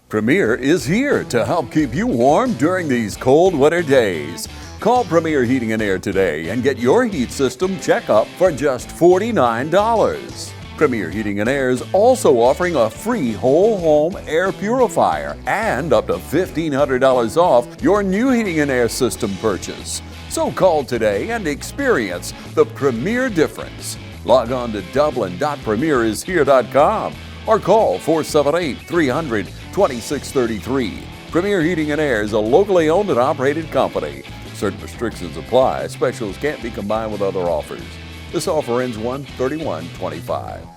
Premier is here to help keep you warm during these cold winter days. Call Premier Heating and Air today and get your heat system checkup for just $49. Premier Heating and Air is also offering a free whole home air purifier and up to $1,500 off your new heating and air system purchase. So call today and experience the Premier difference. Log on to dublin.premierishere.com or call 478-300-2633. Premier Heating and Air is a locally owned and operated company. Certain restrictions apply. Specials can't be combined with other offers. This offer ends 1/31/25.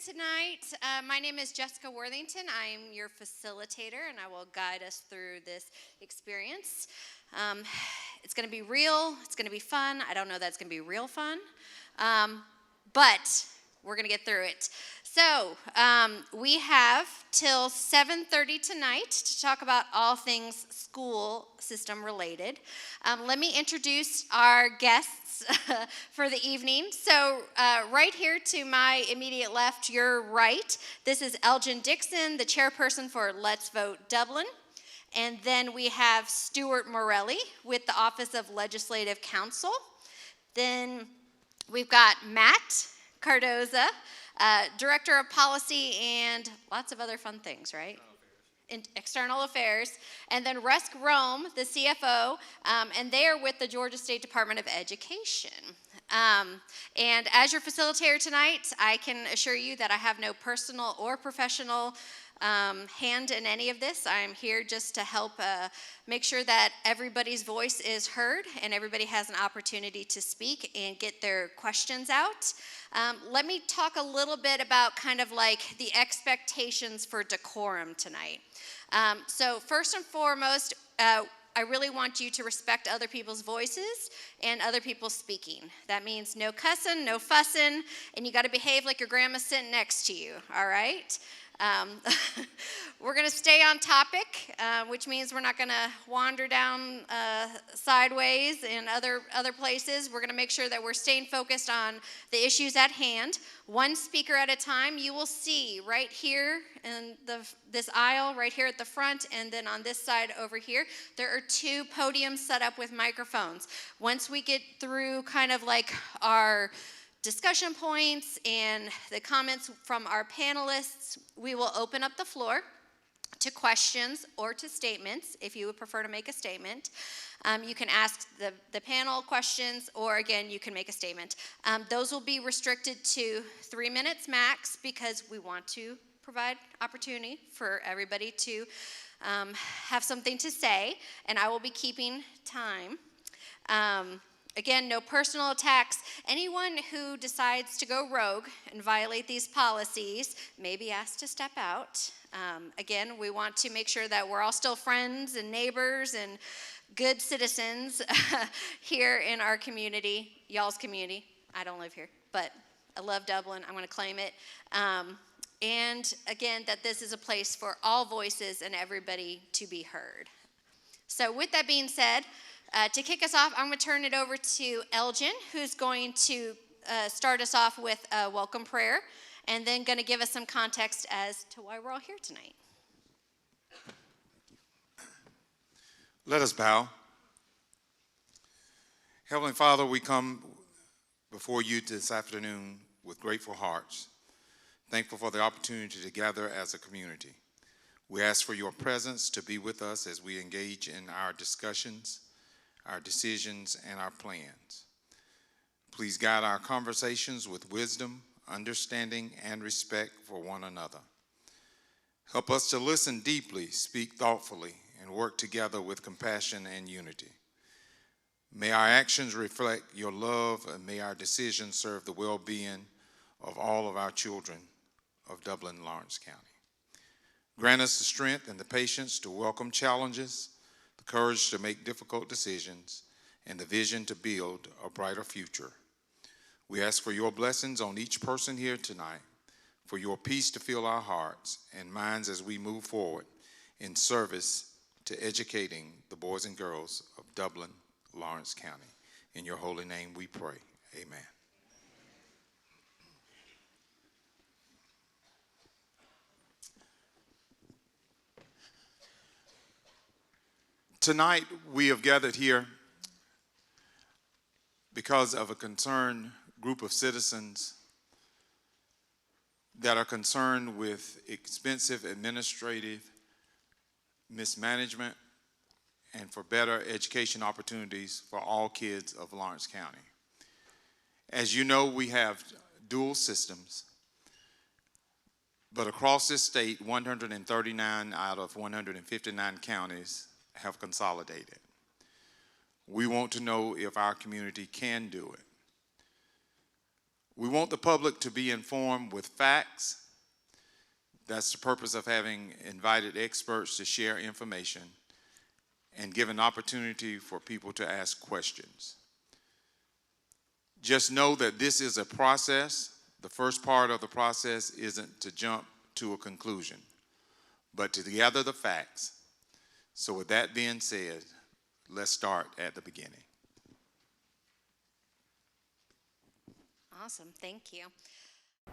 Tonight. My name is Jessica Worthington. I am your facilitator, and I will guide us through this experience. It's going to be real. It's going to be fun. I don't know that it's going to be real fun, but we're going to get through it. So we have till 7:30 tonight to talk about all things school system related. Let me introduce our guests for the evening. So right here to my immediate left, your right, this is Elgin Dixon, the chairperson for Let's Vote Dublin. And then we have Stuart Morelli with the Office of Legislative Counsel. Then we've got Matt Cardoza, Director of Policy and lots of other fun things, right? In External Affairs, and then Rusk Rome, the CFO, and they are with the Georgia State Department of Education. And as your facilitator tonight, I can assure you that I have no personal or professional hand in any of this. I'm here just to help make sure that everybody's voice is heard and everybody has an opportunity to speak and get their questions out. Let me talk a little bit about kind of like the expectations for decorum tonight. So first and foremost, I really want you to respect other people's voices and other people speaking. That means no cussing, no fussing, and you got to behave like your grandma's sitting next to you, all right? We're going to stay on topic, which means we're not going to wander down sideways in other places. We're going to make sure that we're staying focused on the issues at hand. One speaker at a time. You will see right here in this aisle, right here at the front, and then on this side over here, there are two podiums set up with microphones. Once we get through kind of like our discussion points and the comments from our panelists, we will open up the floor to questions or to statements if you would prefer to make a statement. You can ask the panel questions, or again, you can make a statement. Those will be restricted to 3 minutes max because we want to provide opportunity for everybody to have something to say, and I will be keeping time. Again, no personal attacks. Anyone who decides to go rogue and violate these policies may be asked to step out. Again, we want to make sure that we're all still friends and neighbors and good citizens here in our community, y'all's community. I don't live here, but I love Dublin. I'm going to claim it. And again, that this is a place for all voices and everybody to be heard. So with that being said, to kick us off, I'm going to turn it over to Elgin, who's going to start us off with a welcome prayer, and then going to give us some context as to why we're all here tonight. Let us bow. Heavenly Father, we come before you this afternoon with grateful hearts, thankful for the opportunity to gather as a community. We ask for your presence to be with us as we engage in our discussions, our decisions, and our plans. Please guide our conversations with wisdom, understanding, and respect for one another. Help us to listen deeply, speak thoughtfully, and work together with compassion and unity. May our actions reflect your love, and may our decisions serve the well-being of all of our children of Dublin, Lawrence County. Grant us the strength and the patience to welcome challenges, the courage to make difficult decisions, and the vision to build a brighter future. We ask for your blessings on each person here tonight, for your peace to fill our hearts and minds as we move forward in service to educating the boys and girls of Dublin, Lawrence County. In your holy name we pray. Amen. Tonight we have gathered here because of a concerned group of citizens that are concerned with expensive administrative mismanagement and for better education opportunities for all kids of Lawrence County. As you know, we have dual systems, but across this state, 139 out of 159 counties have consolidated. We want to know if our community can do it. We want the public to be informed with facts. That's the purpose of having invited experts to share information and give an opportunity for people to ask questions. Just know that this is a process. The first part of the process isn't to jump to a conclusion, but to gather the facts. So with that being said, let's start at the beginning. Awesome, thank you.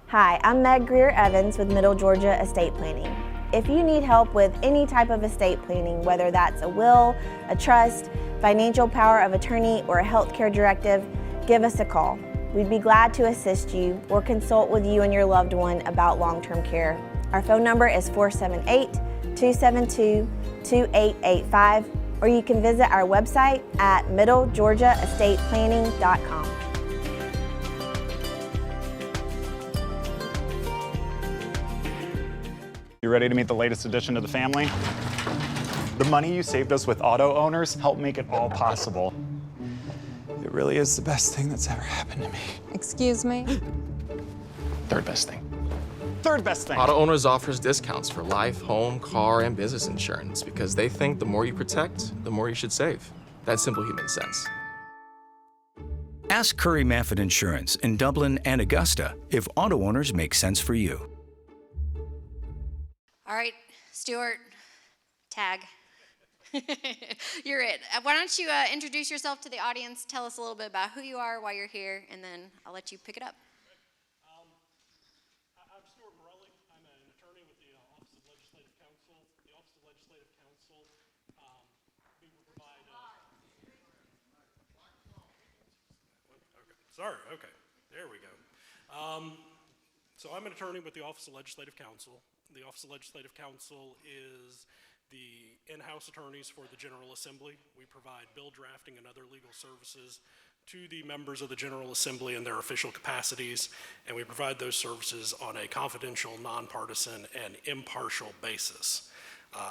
Hi, I'm Meg Greer-Evans with Middle Georgia Estate Planning. If you need help with any type of estate planning, whether that's a will, a trust, financial power of attorney, or a healthcare directive, give us a call. We'd be glad to assist you or consult with you and your loved one about long-term care. Our phone number is 478-272-2885, or you can visit our website at middlegeorgiaestateplanning.com. You ready to meet the latest addition to the family? The money you saved us with auto owners helped make it all possible. It really is the best thing that's ever happened to me. Excuse me? Third best thing. Third best thing. Auto Owners offers discounts for life, home, car, and business insurance because they think the more you protect, the more you should save. That's simple human sense. Ask Curry Maffett Insurance in Dublin and Augusta if auto owners make sense for you. All right, Stuart, tag. You're it. Why don't you introduce yourself to the audience, tell us a little bit about who you are, why you're here, and then I'll let you pick it up. I'm Stuart Morelli. I'm an attorney with the Office of Legislative Counsel. The Office of Legislative Counsel, we will provide... Okay, there we go. So I'm an attorney with the Office of Legislative Counsel. The Office of Legislative Counsel is the in-house attorneys for the General Assembly. We provide bill drafting and other legal services to the members of the General Assembly in their official capacities, and we provide those services on a confidential, nonpartisan, and impartial basis.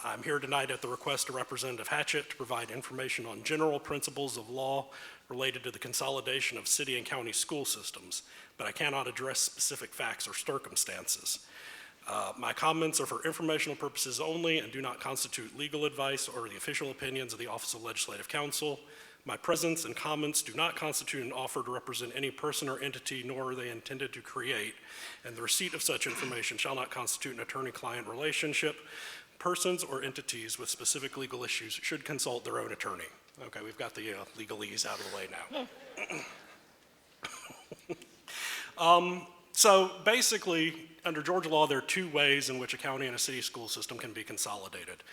I'm here tonight at the request of Representative Hatchett to provide information on general principles of law related to the consolidation of city and county school systems, but I cannot address specific facts or circumstances. My comments are for informational purposes only and do not constitute legal advice or the official opinions of the Office of Legislative Counsel. My presence and comments do not constitute an offer to represent any person or entity, nor are they intended to create, and the receipt of such information shall not constitute an attorney-client relationship. Persons or entities with specific legal issues should consult their own attorney. Okay, we've got the legalese out of the way now. So basically, under Georgia law, there are two ways in which a county and a city school system can be consolidated.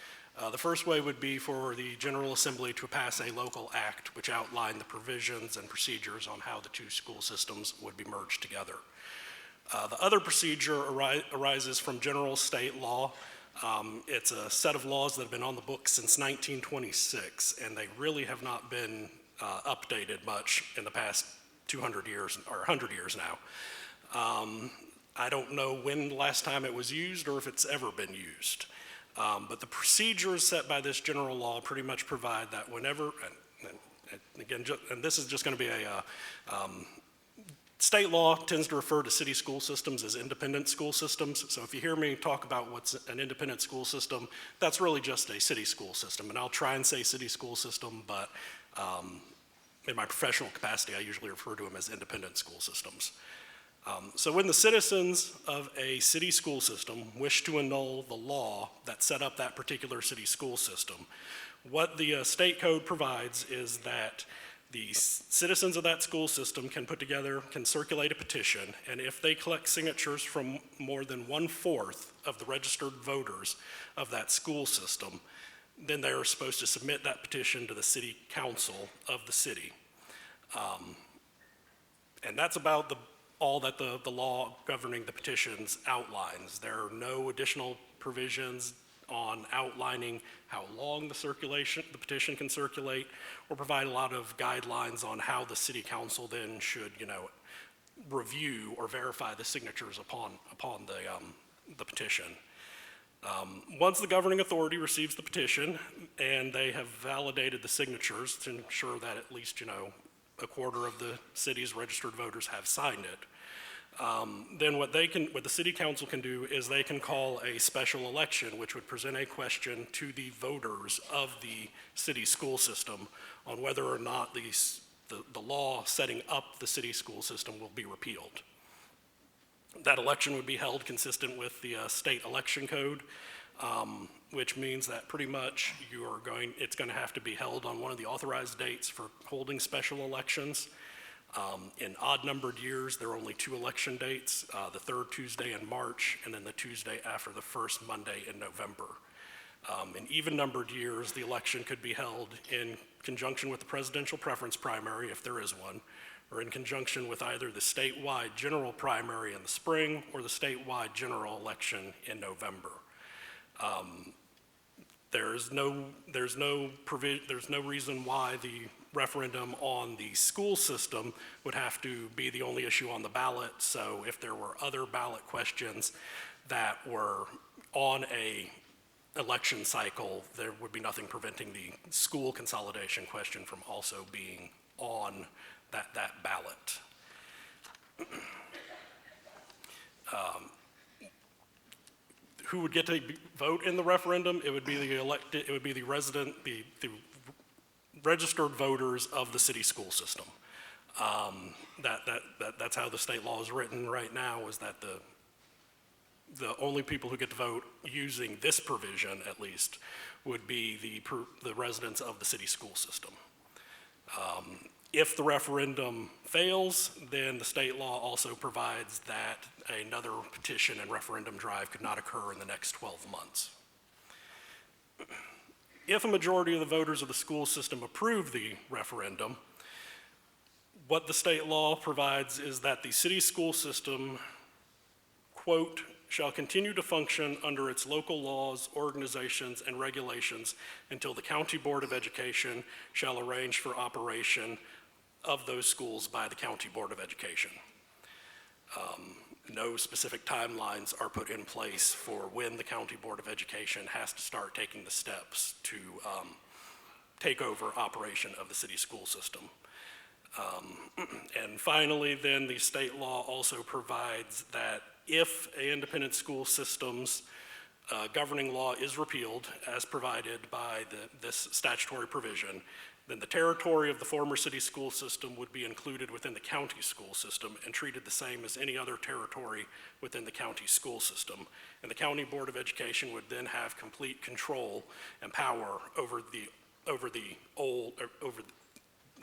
The first way would be for the General Assembly to pass a local act which outlined the provisions and procedures on how the two school systems would be merged together. The other procedure arises from general state law. It's a set of laws that have been on the books since 1926, and they really have not been updated much in the past 200 years, or 100 years now. I don't know when the last time it was used or if it's ever been used. But the procedures set by this general law pretty much provide that whenever, and again, and this is just going to be a, state law tends to refer to city school systems as independent school systems. So if you hear me talk about what's an independent school system, that's really just a city school system. And I'll try and say city school system, but in my professional capacity, I usually refer to them as independent school systems. So when the citizens of a city school system wish to annul the law that set up that particular city school system, what the state code provides is that the citizens of that school system can circulate a petition, and if they collect signatures from more than 1/4 of the registered voters of that school system, then they are supposed to submit that petition to the city council of the city. And that's about all that the law governing the petitions outlines. There are no additional provisions on outlining how long the petition can circulate, or provide a lot of guidelines on how the city council then should, review or verify the signatures upon the petition. Once the governing authority receives the petition and they have validated the signatures to ensure that at least, 1/4 of the city's registered voters have signed it, then what the city council can do is they can call a special election, which would present a question to the voters of the city school system on whether or not the law setting up the city school system will be repealed. That election would be held consistent with the state election code, which means that pretty much it's going to have to be held on one of the authorized dates for holding special elections. In odd-numbered years, there are only 2 election dates, the 3rd Tuesday in March, and then the Tuesday after the 1st Monday in November. In even-numbered years, the election could be held in conjunction with the presidential preference primary, if there is one, or in conjunction with either the statewide general primary in the spring or the statewide general election in November. There's no reason why the referendum on the school system would have to be the only issue on the ballot. So if there were other ballot questions that were on a election cycle, there would be nothing preventing the school consolidation question from also being on that ballot. Who would get to vote in the referendum? It would be the registered voters of the city school system. That's how the state law is written right now, is that the only people who get to vote using this provision, at least, would be the residents of the city school system. If the referendum fails, then the state law also provides that another petition and referendum drive could not occur in the next 12 months. If a majority of the voters of the school system approve the referendum, what the state law provides is that the city school system, quote, shall continue to function under its local laws, organizations, and regulations until the County Board of Education shall arrange for operation of those schools by the County Board of Education. No specific timelines are put in place for when the County Board of Education has to start taking the steps to take over operation of the city school system. And finally, then, the state law also provides that if an independent school system's governing law is repealed, as provided by this statutory provision, then the territory of the former city school system would be included within the county school system and treated the same as any other territory within the county school system. And the County Board of Education would then have complete control and power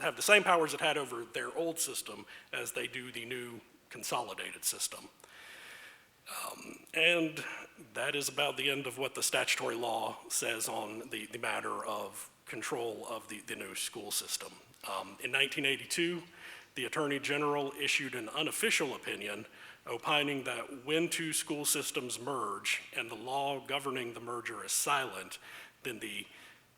have the same powers it had over their old system as they do the new consolidated system. And that is about the end of what the statutory law says on the matter of control of the new school system. In 1982, the Attorney General issued an unofficial opinion opining that when 2 school systems merge and the law governing the merger is silent, then the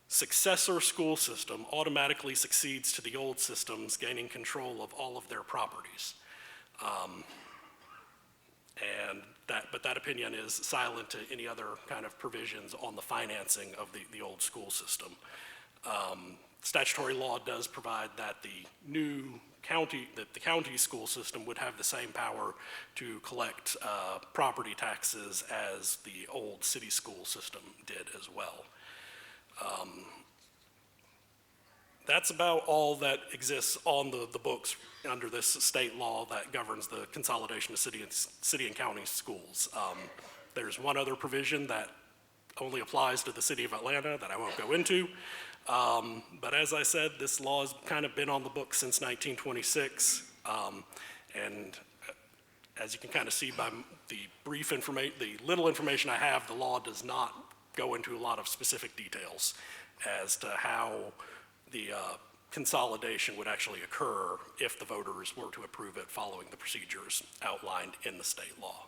successor school system automatically succeeds to the old systems, gaining control of all of their properties. But that opinion is silent to any other kind of provisions on the financing of the old school system. Statutory law does provide that the county school system would have the same power to collect property taxes as the old city school system did as well. That's about all that exists on the books under this state law that governs the consolidation of city and county schools. There's one other provision that only applies to the city of Atlanta that I won't go into. But as I said, this law has kind of been on the books since 1926. And as you can kind of see by the little information I have, the law does not go into a lot of specific details as to how the consolidation would actually occur if the voters were to approve it following the procedures outlined in the state law.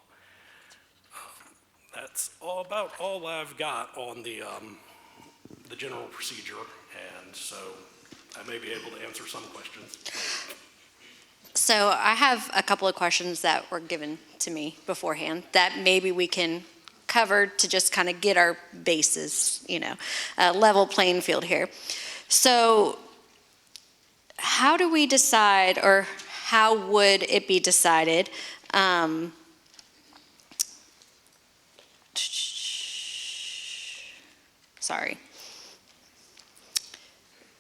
That's about all I've got on the general procedure, and so I may be able to answer some questions. So I have a couple of questions that were given to me beforehand that maybe we can cover to just kind of get our bases, level playing field here. So how do we decide, or how would it be decided? Sorry.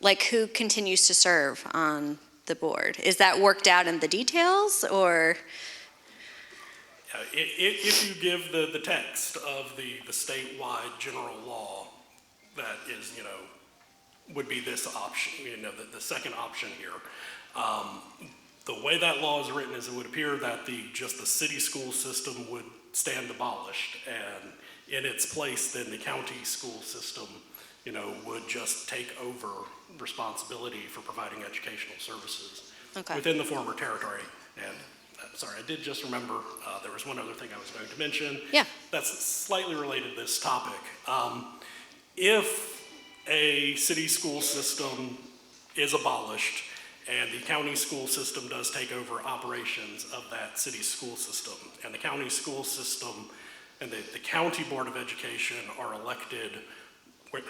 Like, who continues to serve on the board? Is that worked out in the details, or? If you give the text of the statewide general law, that is, would be this option, the second option here. The way that law is written is it would appear that just the city school system would stand abolished, and in its place, then the county school system, would just take over responsibility for providing educational services within the former territory. And sorry, I did just remember there was one other thing I was going to mention. Yeah. That's slightly related to this topic. If a city school system is abolished and the county school system does take over operations of that city school system, and the county school system and the county board of education are elected,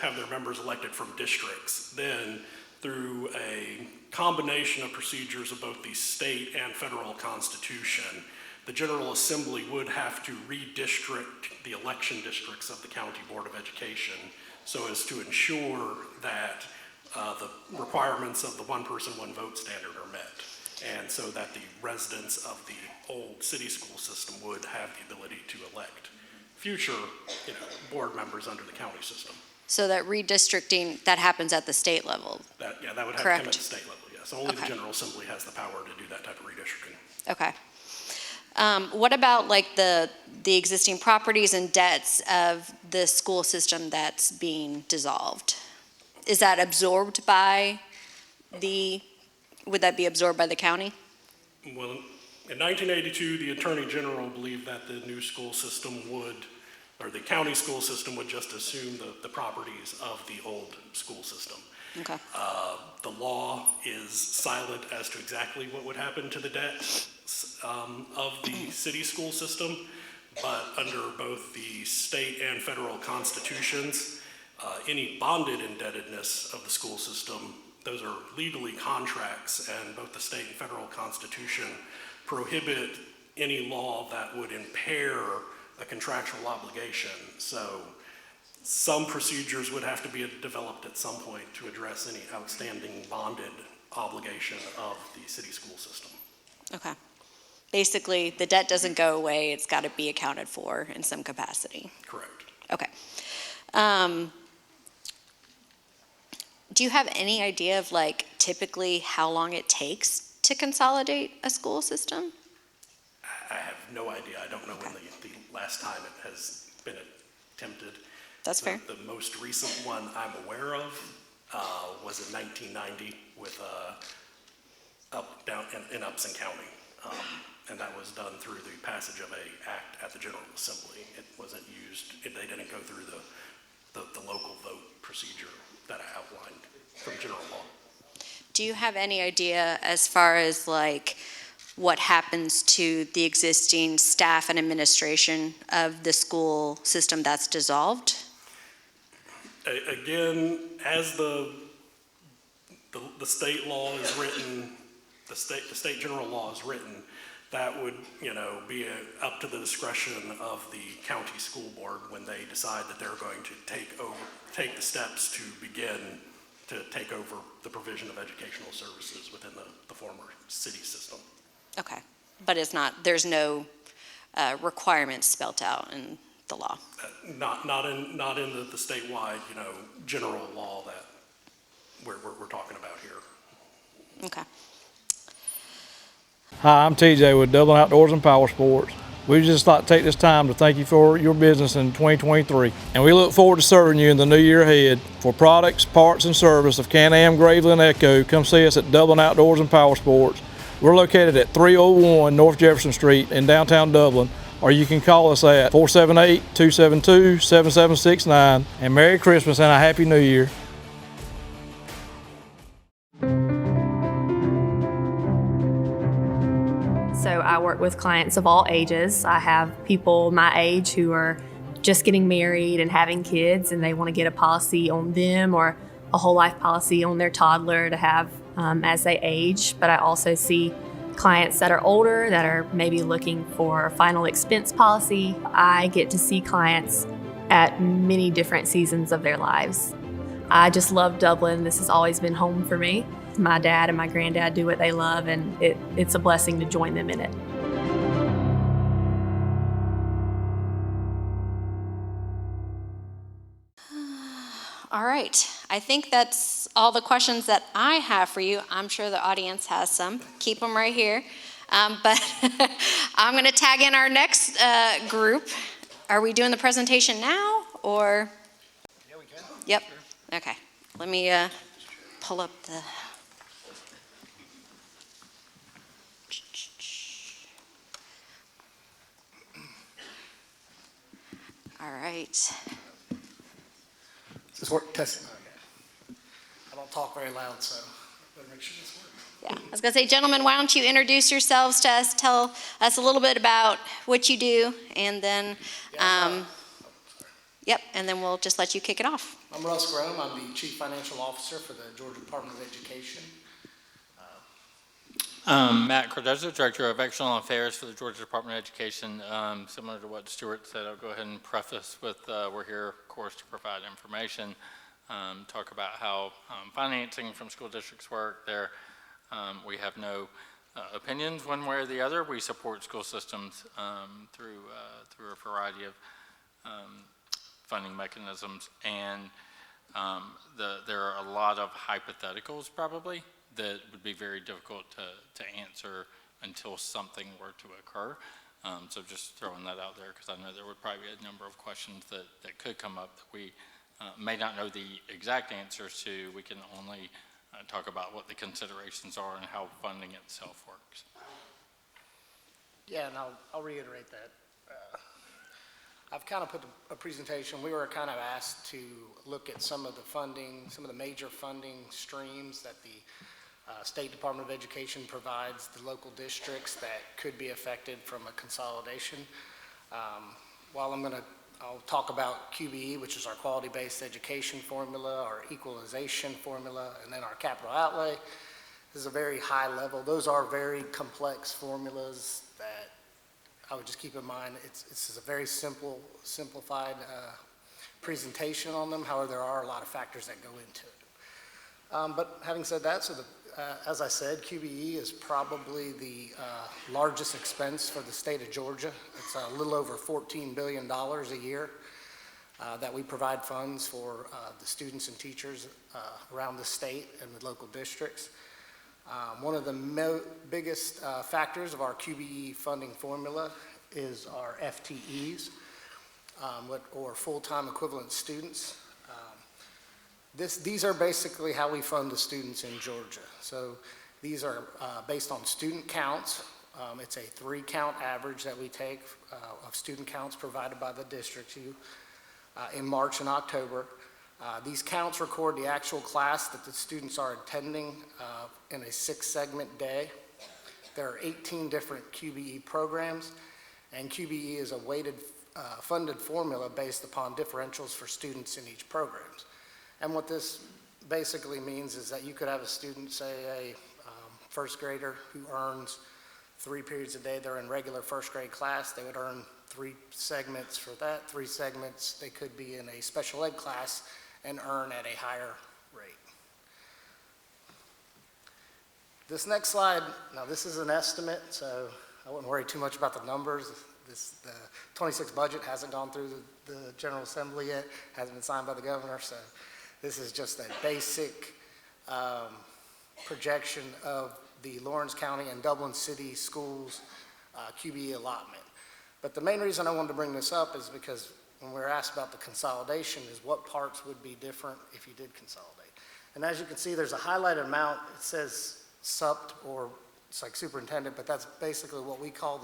have their members elected from districts, then through a combination of procedures of both the state and federal constitution, the General Assembly would have to redistrict the election districts of the county board of education so as to ensure that the requirements of the one person, one vote standard are met, and so that the residents of the old city school system would have the ability to elect future board members under the county system. So that redistricting, that happens at the state level? That would have to come at the state level, yes. Only the General Assembly has the power to do that type of redistricting. Okay. What about like the existing properties and debts of the school system that's being dissolved? Is that absorbed by would that be absorbed by the county? Well, in 1982, the Attorney General believed that the new school system or the county school system would just assume the properties of the old school system. Okay. The law is silent as to exactly what would happen to the debt of the city school system, but under both the state and federal constitutions, any bonded indebtedness of the school system, those are legally contracts, and both the state and federal constitution prohibit any law that would impair a contractual obligation. So some procedures would have to be developed at some point to address any outstanding bonded obligation of the city school system. Okay. Basically, the debt doesn't go away. It's got to be accounted for in some capacity. Correct. Okay. Do you have any idea of like typically how long it takes to consolidate a school system? I have no idea. I don't know when the last time it has been attempted. That's fair. The most recent one I'm aware of was in 1990 with down in Upson County. And that was done through the passage of an act at the General Assembly. It wasn't used, they didn't go through the local vote procedure that I outlined from general law. Do you have any idea as far as like what happens to the existing staff and administration of the school system that's dissolved? Again, as the state law is written, the state general law is written, that would, be up to the discretion of the county school board when they decide that they're going to take the steps to begin to take over the provision of educational services within the former city system. Okay, but it's not, there's no requirements spelt out in the law. Not in the statewide, general law that we're talking about here. Okay. Hi, I'm TJ with Dublin Outdoors and Power Sports. We'd just like to take this time to thank you for your business in 2023. And we look forward to serving you in the new year ahead. For products, parts, and service of Can-Am, Gravely, and Echo, come see us at Dublin Outdoors and Power Sports. We're located at 301 North Jefferson Street in downtown Dublin, or you can call us at 478-272-7769. And Merry Christmas and a Happy New Year. So I work with clients of all ages. I have people my age who are just getting married and having kids, and they want to get a policy on them or a whole life policy on their toddler to have as they age. But I also see clients that are older that are maybe looking for a final expense policy. I get to see clients at many different seasons of their lives. I just love Dublin. This has always been home for me. My dad and my granddad do what they love, and it's a blessing to join them in it. All right, I think that's all the questions that I have for you. I'm sure the audience has some. Keep them right here. But I'm going to tag in our next group. Are we doing the presentation now, or? Yeah, we can. Yep. Sure. Okay. Let me pull up the. All right. Does this work? Testing. Okay. I don't talk very loud, so better make sure this works. Yeah, I was going to say, gentlemen, why don't you introduce yourselves to us, tell us a little bit about what you do, and then, yep, and then we'll just let you kick it off. I'm Russ Grome. I'm the Chief Financial Officer for the Georgia Department of Education. Matt Cardozo, Director of External Affairs for the Georgia Department of Education. Similar to what Stuart said, I'll go ahead and preface with we're here, of course, to provide information, talk about how financing from school districts work. We have no opinions one way or the other. We support school systems through a variety of funding mechanisms, and there are a lot of hypotheticals probably that would be very difficult to answer until something were to occur. So just throwing that out there, because I know there would probably be a number of questions that could come up that we may not know the exact answers to. We can only talk about what the considerations are and how funding itself works. Yeah, and I'll reiterate that. I've kind of put a presentation. We were kind of asked to look at some of the funding, some of the major funding streams that the State Department of Education provides the local districts that could be affected from a consolidation. While I'll talk about QBE, which is our quality-based education formula, our equalization formula, and then our capital outlay. This is a very high level. Those are very complex formulas that I would just keep in mind. It's a very simplified presentation on them. However, there are a lot of factors that go into it. But having said that, as I said, QBE is probably the largest expense for the state of Georgia. It's a little over $14 billion a year that we provide funds for the students and teachers around the state and the local districts. One of the biggest factors of our QBE funding formula is our FTEs, or full-time equivalent students. These are basically how we fund the students in Georgia. So these are based on student counts. It's a 3-count average that we take of student counts provided by the district in March and October. These counts record the actual class that the students are attending in a 6-segment day. There are 18 different QBE programs, and QBE is a weighted funded formula based upon differentials for students in each program. And what this basically means is that you could have a student, say a first grader who earns 3 periods a day. They're in regular first grade class. They would earn 3 segments for that. 3 segments, they could be in a special ed class and earn at a higher rate. This next slide, now this is an estimate, so I wouldn't worry too much about the numbers. The 26 budget hasn't gone through the General Assembly yet, hasn't been signed by the governor, so this is just a basic projection of the Lawrence County and Dublin City Schools QBE allotment. But the main reason I wanted to bring this up is because when we were asked about the consolidation is what parts would be different if you did consolidate. And as you can see, there's a highlighted amount. It says SUPT, or it's like superintendent, but that's basically what we call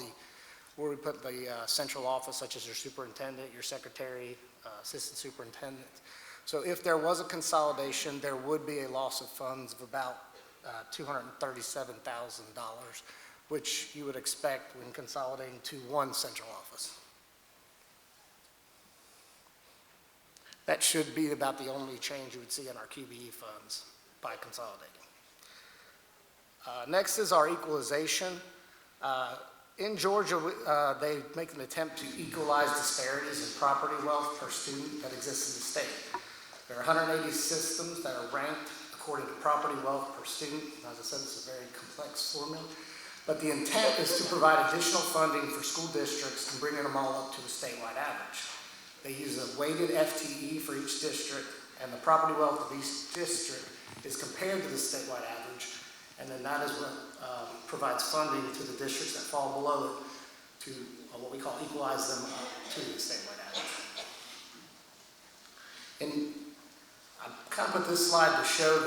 where we put the central office, such as your superintendent, your secretary, assistant superintendent. So if there was a consolidation, there would be a loss of funds of about $237,000, which you would expect when consolidating to one central office. That should be about the only change you would see in our QBE funds by consolidating. Next is our equalization. In Georgia, they make an attempt to equalize disparities in property wealth per student that exists in the state. There are 180 systems that are ranked according to property wealth per student. As I said, it's a very complex formula. But the intent is to provide additional funding for school districts and bringing them all up to a statewide average. They use a weighted FTE for each district, and the property wealth of each district is compared to the statewide average, and then that is what provides funding to the districts that fall below it to what we call equalize them up to the statewide average. And I kind of put this slide to show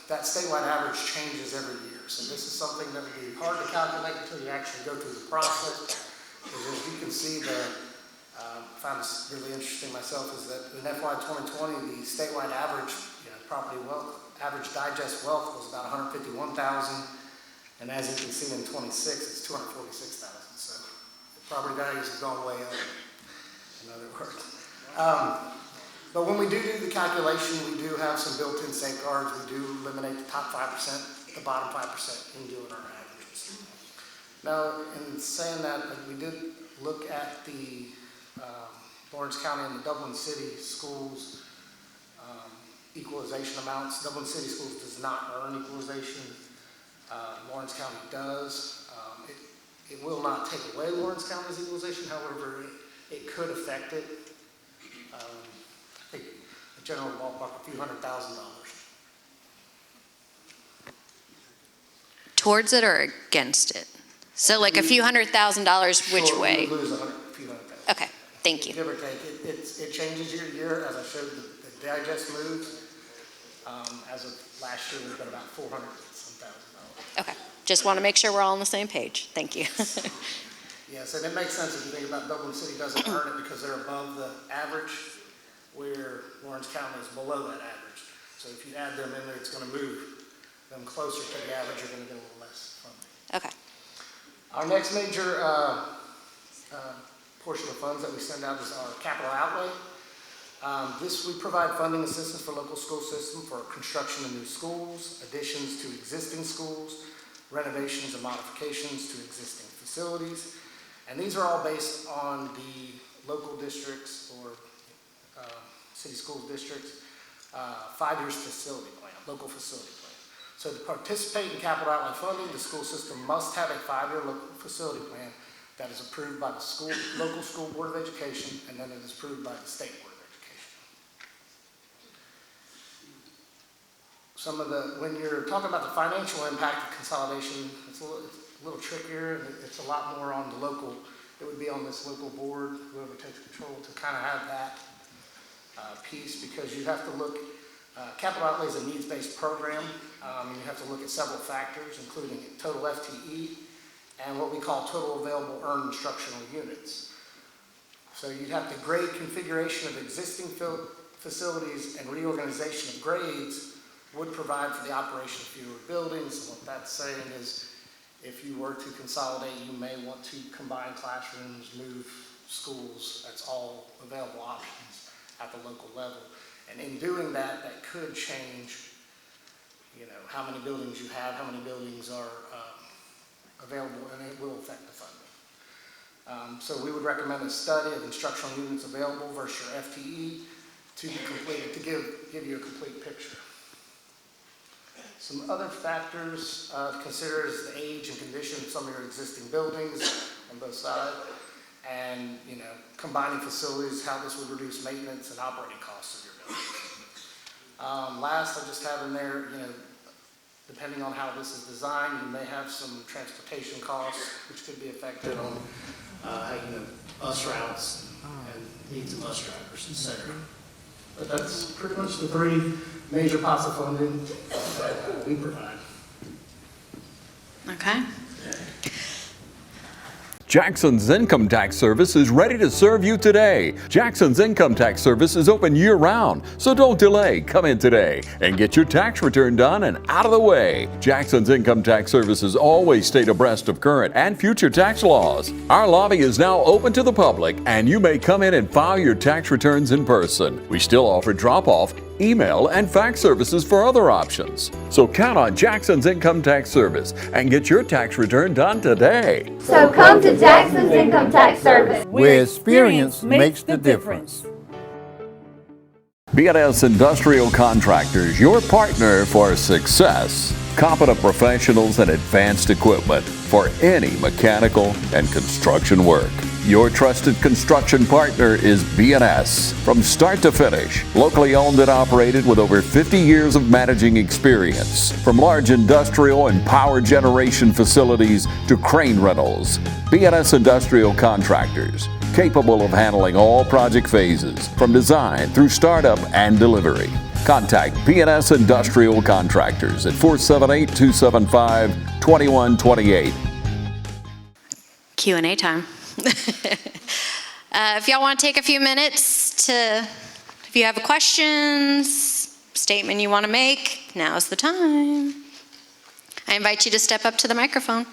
that statewide average changes every year. So this is something that would be hard to calculate until you actually go through the process. Because as you can see, I found this really interesting myself, is that in FY 2020, the statewide average, property wealth, average digest wealth was about $151,000, and as you can see in 26, it's $246,000. So the property values have gone way up, in other words. But when we do the calculation, we do have some built-in safeguards. We do eliminate the top 5%, the bottom 5% in doing our averages. Now, in saying that, we did look at the Lawrence County and the Dublin City Schools equalization amounts. Dublin City Schools does not earn equalization. Lawrence County does. It will not take away Lawrence County's equalization. However, it could affect it. I think the general ballpark, a few $100,000. Towards it or against it? So like a few $100,000 which way? We lose a few $100,000. Okay, thank you. Give or take. It changes year to year. As I showed, the digest moves. As of last year, we've got about $400,000. Okay, just want to make sure we're all on the same page. Thank you. Yes, and it makes sense if you think about Dublin City doesn't earn it because they're above the average, where Lawrence County is below that average. So if you add them in there, it's going to move them closer to the average. You're going to get a little less funding. Okay. Our next major portion of funds that we send out is our capital outlay. We provide funding assistance for local school system for construction of new schools, additions to existing schools, renovations and modifications to existing facilities. And these are all based on the local districts or city school districts 5 years facility plan, local facility plan. So to participate in capital outlay funding, the school system must have a 5-year local facility plan that is approved by the local school board of education, and then it is approved by the state board of education. When you're talking about the financial impact of consolidation, it's a little trickier. It's a lot more on the local. It would be on this local board, whoever takes control, to kind of have that piece, because you have to look. Capital outlay is a needs-based program. You have to look at several factors, including total FTE and what we call total available earned instructional units. So you'd have to grade configuration of existing facilities, and reorganization of grades would provide for the operation of fewer buildings. And what that's saying is, if you were to consolidate, you may want to combine classrooms, move schools. That's all available options at the local level. And in doing that, that could change, how many buildings you have, how many buildings are available, and it will affect the funding. So we would recommend a study of instructional units available versus your FTE to be completed, to give you a complete picture. Some other factors to consider is the age and condition of some of your existing buildings on both sides, and combining facilities, how this would reduce maintenance and operating costs of your buildings. Last, I just have in there, depending on how this is designed, you may have some transportation costs, which could be affected on bus routes and needs of bus drivers, etc. But that's pretty much the three major pots of funding that we provide. Okay. Jackson's Income Tax Service is ready to serve you today. Jackson's Income Tax Service is open year-round, so don't delay. Come in today and get your tax return done and out of the way. Jackson's Income Tax Service always stay abreast of current and future tax laws. Our lobby is now open to the public, and you may come in and file your tax returns in person. We still offer drop-off, email, and fax services for other options. So count on Jackson's Income Tax Service and get your tax return done today. So come to Jackson's Income Tax Service, where experience makes the difference. B&S Industrial Contractors, your partner for success. Competent professionals and advanced equipment for any mechanical and construction work. Your trusted construction partner is B&S. From start to finish, locally owned and operated with over 50 years of managing experience. From large industrial and power generation facilities to crane rentals, B&S Industrial Contractors, capable of handling all project phases, from design through startup and delivery. Contact B&S Industrial Contractors at 478-275-2128. Q&A time. If y'all want to take a few minutes if you have questions, statement you want to make, now's the time. I invite you to step up to the microphone.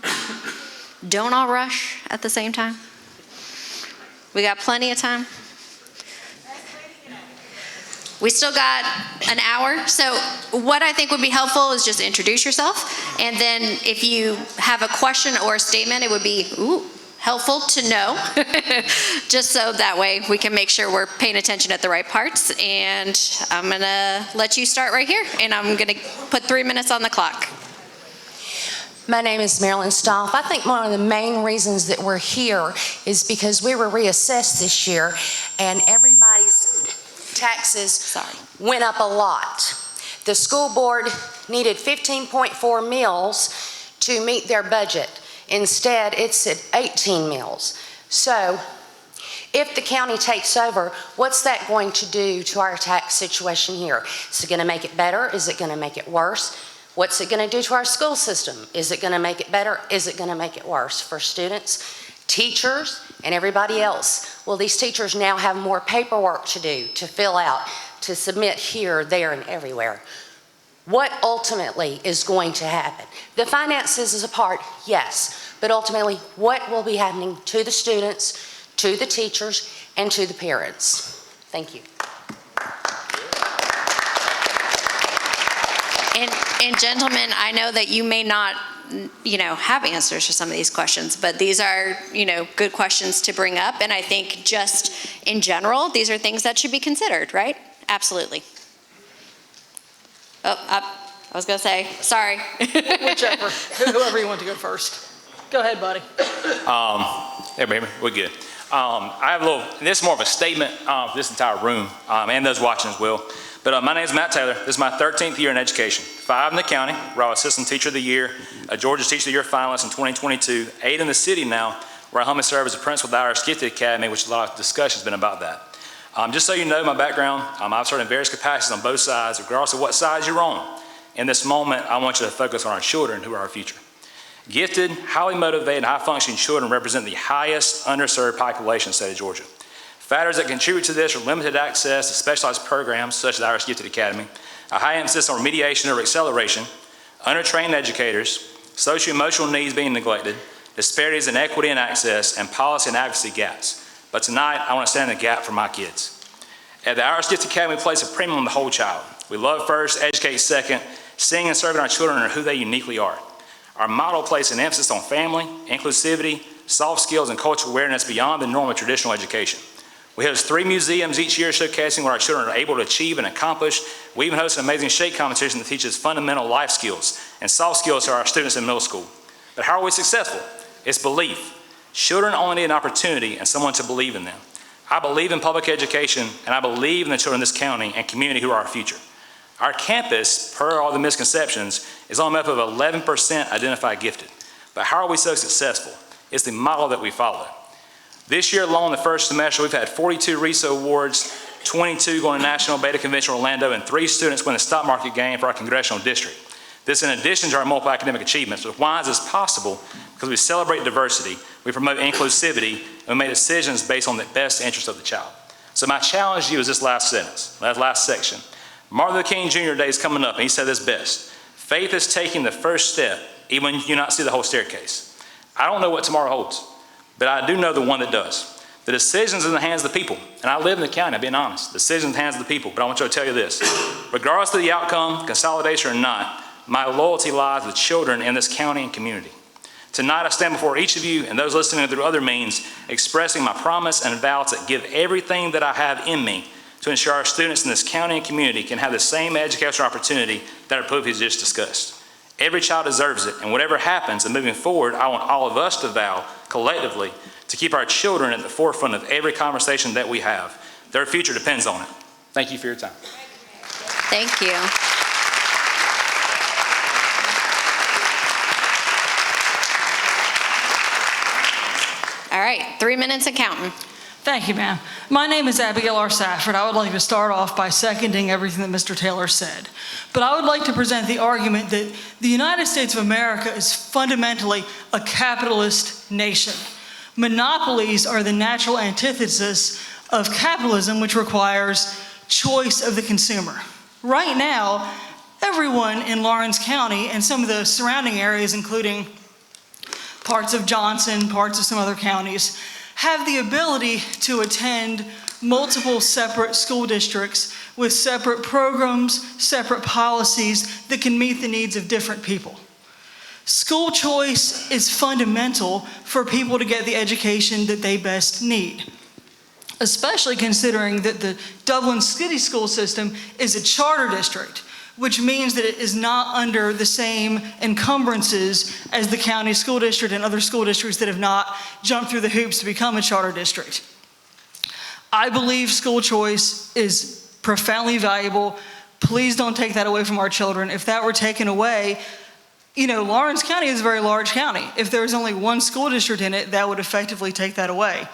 Don't all rush at the same time. We got plenty of time. We still got an hour, so what I think would be helpful is just introduce yourself, and then if you have a question or a statement, it would be helpful to know, just so that way we can make sure we're paying attention at the right parts. And I'm gonna let you start right here, and I'm gonna put 3 minutes on the clock. My name is Marilyn Stoff. I think one of the main reasons that we're here is because we were reassessed this year, and everybody's taxes went up a lot. The school board needed 15.4 meals to meet their budget. Instead, it's at 18 meals. So if the county takes over, what's that going to do to our tax situation here? Is it going to make it better? Is it going to make it worse? What's it going to do to our school system? Is it going to make it better? Is it going to make it worse for students, teachers, and everybody else? Well, these teachers now have more paperwork to do, to fill out, to submit here, there, and everywhere. What ultimately is going to happen? The finances is a part, yes, but ultimately, what will be happening to the students, to the teachers, and to the parents? Thank you. And gentlemen, I know that you may not, have answers for some of these questions, but these are, good questions to bring up. And I think just in general, these are things that should be considered, right? Absolutely. Oh, I was going to say, sorry. Whichever, whoever you want to go first. Go ahead, buddy. Everybody, we're good. I have this is more of a statement for this entire room and those watching as well. But my name is Matt Taylor. This is my 13th year in education. 5 in the county, where I was Assistant Teacher of the Year, a Georgia Teacher of the Year finalist in 2022. 8 in the city now, where I humbly serve as a principal of the Irish Gifted Academy, which a lot of discussion has been about that. Just so you know my background, I've served in various capacities on both sides, regardless of what side you're on. In this moment, I want you to focus on our children, who are our future. Gifted, highly motivated, and high-functioning children represent the highest underserved population in the state of Georgia. Factors that contribute to this are limited access to specialized programs such as the Irish Gifted Academy, a high emphasis on remediation or acceleration, undertrained educators, socio-emotional needs being neglected, disparities in equity and access, and policy and advocacy gaps. But tonight, I want to stand in the gap for my kids. At the Irish Gifted Academy, we place a premium on the whole child. We love first, educate second, seeing and serving our children are who they uniquely are. Our model places an emphasis on family, inclusivity, soft skills, and cultural awareness beyond the norm of traditional education. We host 3 museums each year showcasing what our children are able to achieve and accomplish. We even host an amazing shake competition that teaches fundamental life skills and soft skills to our students in middle school. But how are we successful? It's belief. Children only need an opportunity and someone to believe in them. I believe in public education, and I believe in the children in this county and community who are our future. Our campus, per all the misconceptions, is only made up of 11% identified gifted. But how are we so successful? It's the model that we follow. This year alone, the first semester, we've had 42 RESO awards, 22 going to National Beta Convention Orlando, and 3 students win the stock market game for our congressional district. This in addition to our multiple academic achievements. But why is this possible? Because we celebrate diversity, we promote inclusivity, and we make decisions based on the best interest of the child. So my challenge to you is this last sentence, that last section. Martin Luther King Jr. Day is coming up, and he said this best: faith is taking the first step, even when you do not see the whole staircase. I don't know what tomorrow holds, but I do know the one that does. The decision's in the hands of the people. And I live in the county, I'm being honest. The decision's in the hands of the people. But I want you to tell you this. Regardless of the outcome, consolidation or not, my loyalty lies with children in this county and community. Tonight I stand before each of you and those listening through other means, expressing my promise and vow to give everything that I have in me to ensure our students in this county and community can have the same educational opportunity that our Pope has just discussed. Every child deserves it, and whatever happens, and moving forward, I want all of us to vow collectively to keep our children at the forefront of every conversation that we have. Their future depends on it. Thank you for your time. Thank you. All right, 3 minutes and counting. Thank you, ma'am. My name is Abigail R. Safford. I would like to start off by seconding everything that Mr. Taylor said. But I would like to present the argument that the United States of America is fundamentally a capitalist nation. Monopolies are the natural antithesis of capitalism, which requires choice of the consumer. Right now, everyone in Lawrence County and some of the surrounding areas, including parts of Johnson, parts of some other counties, have the ability to attend multiple separate school districts with separate programs, separate policies that can meet the needs of different people. School choice is fundamental for people to get the education that they best need, especially considering that the Dublin City School System is a charter district, which means that it is not under the same encumbrances as the county school district and other school districts that have not jumped through the hoops to become a charter district. I believe school choice is profoundly valuable. Please don't take that away from our children. If that were taken away, Lawrence County is a very large county. If there's only one school district in it, that would effectively take that away.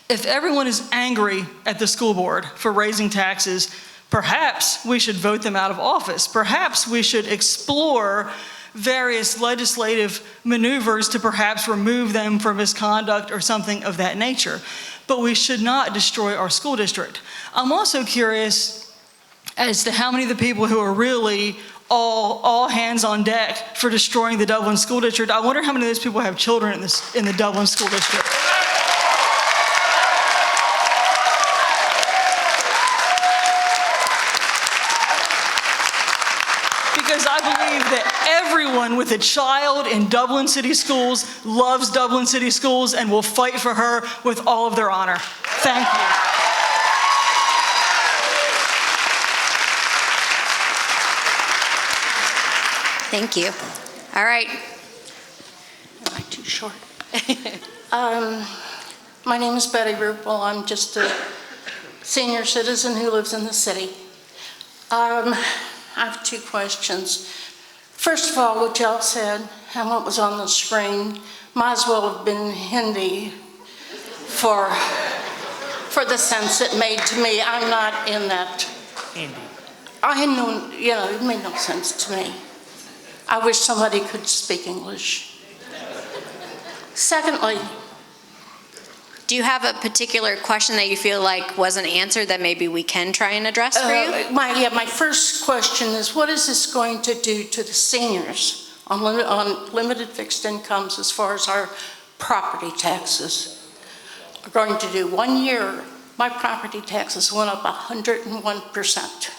If everyone is angry at the school board for raising taxes, perhaps we should vote them out of office. Perhaps we should explore various legislative maneuvers to perhaps remove them for misconduct or something of that nature. But we should not destroy our school district. I'm also curious as to how many of the people who are really all hands on deck for destroying the Dublin school district, I wonder how many of those people have children in the Dublin school district. Because I believe that everyone with a child in Dublin City Schools loves Dublin City Schools and will fight for her with all of their honor. Thank you. Thank you. All right. Am I too short? My name is Betty Rupel. I'm just a senior citizen who lives in the city. I have 2 questions. First of all, what y'all said and what was on the screen might as well have been Hindi for the sense it made to me. I'm not in that. Hindi. I know, it made no sense to me. I wish somebody could speak English. Secondly, do you have a particular question that you feel like wasn't answered that maybe we can try and address for you? My first question is, what is this going to do to the seniors on limited fixed incomes as far as our property taxes are going to do? 1 year, my property taxes went up 101%.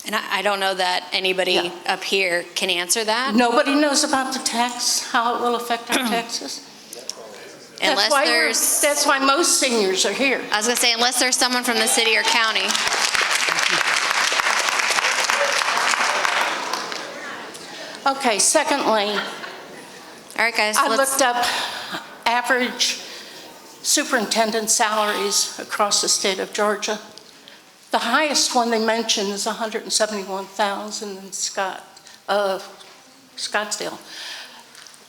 And I don't know that anybody up here can answer that. Nobody knows about the tax, how it will affect our taxes? Unless That's why most seniors are here. I was gonna say, unless there's someone from the city or county. Okay, secondly, All right, guys, I looked up average superintendent salaries across the state of Georgia. The highest one they mention is $171,000 in Scottsdale.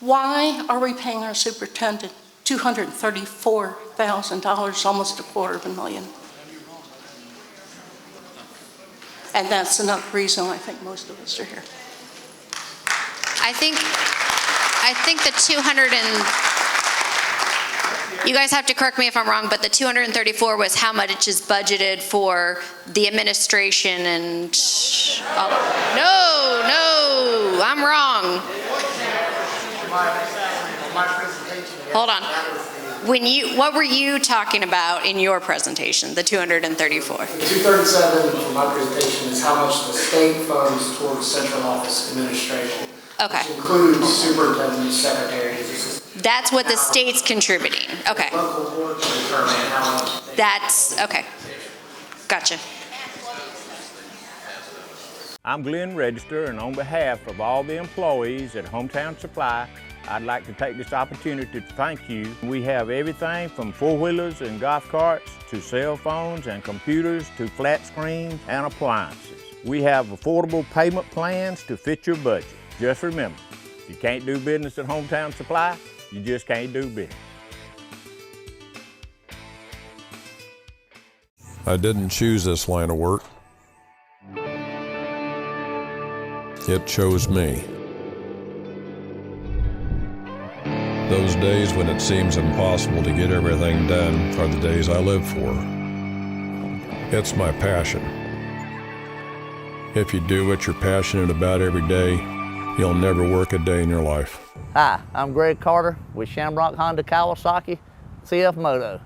Why are we paying our superintendent $234,000, almost $250,000? And that's another reason I think most of us are here. I think the 200 and, you guys have to correct me if I'm wrong, but the 234 was how much is budgeted for the administration and, no, I'm wrong. Hold on. What were you talking about in your presentation, the 234? The 237 from my presentation is how much the state funds towards central office administration. Okay. Which includes superintendents, secretaries. That's what the state's contributing. Okay. Local board to determine how much. That's, okay. Gotcha. I'm Glenn Register, and on behalf of all the employees at Hometown Supply, I'd like to take this opportunity to thank you. We have everything from four-wheelers and golf carts to cell phones and computers to flat screens and appliances. We have affordable payment plans to fit your budget. Just remember, if you can't do business at Hometown Supply, you just can't do business. I didn't choose this line of work. It chose me. Those days when it seems impossible to get everything done are the days I live for. It's my passion. If you do what you're passionate about every day, you'll never work a day in your life. Hi, I'm Greg Carter with Shamrock Honda Kawasaki CF Moto.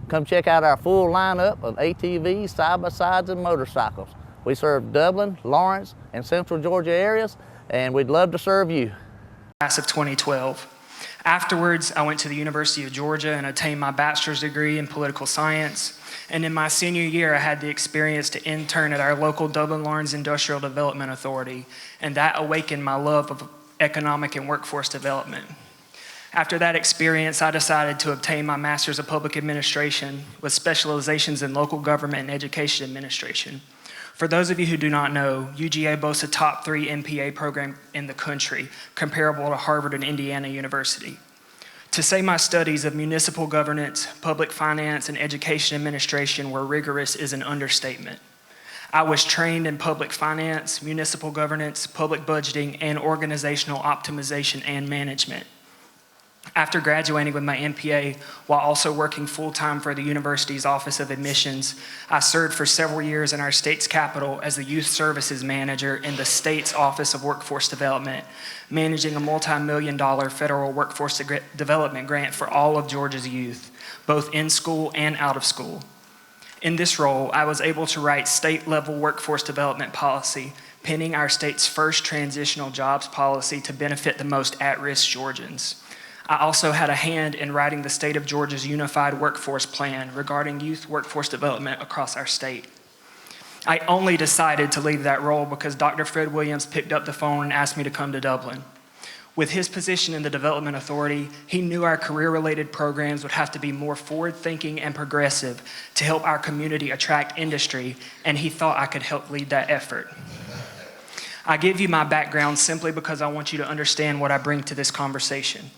Come check out our full lineup of ATVs, side-by-sides, and motorcycles. We serve Dublin, Lawrence, and Central Georgia areas, and we'd love to serve you. Class of 2012. Afterwards, I went to the University of Georgia and obtained my bachelor's degree in political science. And in my senior year, I had the experience to intern at our local Dublin Lawrence Industrial Development Authority, and that awakened my love of economic and workforce development. After that experience, I decided to obtain my Master's of Public Administration with specializations in local government and education administration. For those of you who do not know, UGA boasts a top 3 MPA program in the country, comparable to Harvard and Indiana University. To say my studies of municipal governance, public finance, and education administration were rigorous is an understatement. I was trained in public finance, municipal governance, public budgeting, and organizational optimization and management. After graduating with my MPA, while also working full-time for the university's Office of Admissions, I served for several years in our state's capital as the Youth Services Manager in the state's Office of Workforce Development, managing a multi-million-dollar federal workforce development grant for all of Georgia's youth, both in school and out of school. In this role, I was able to write state-level workforce development policy, penning our state's first transitional jobs policy to benefit the most at-risk Georgians. I also had a hand in writing the state of Georgia's Unified Workforce Plan regarding youth workforce development across our state. I only decided to leave that role because Dr. Fred Williams picked up the phone and asked me to come to Dublin. With his position in the Development Authority, he knew our career-related programs would have to be more forward-thinking and progressive to help our community attract industry, and he thought I could help lead that effort. I give you my background simply because I want you to understand what I bring to this conversation.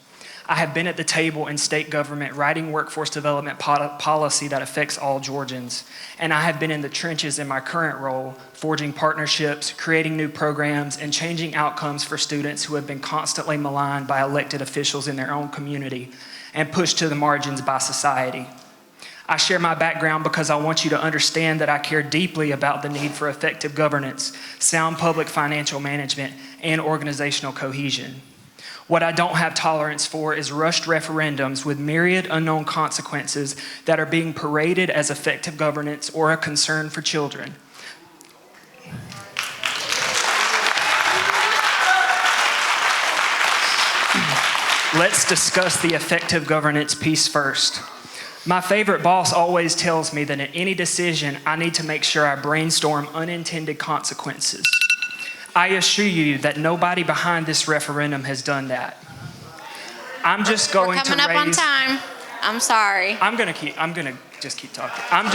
I have been at the table in state government writing workforce development policy that affects all Georgians. And I have been in the trenches in my current role, forging partnerships, creating new programs, and changing outcomes for students who have been constantly maligned by elected officials in their own community and pushed to the margins by society. I share my background because I want you to understand that I care deeply about the need for effective governance, sound public financial management, and organizational cohesion. What I don't have tolerance for is rushed referendums with myriad unknown consequences that are being paraded as effective governance or a concern for children. let's discuss the effective governance piece first. My favorite boss always tells me that in any decision, I need to make sure I brainstorm unintended consequences. I assure you that nobody behind this referendum has done that. I'm just going to raise... We're coming up on time. I'm sorry. I'm gonna just keep talking. I'm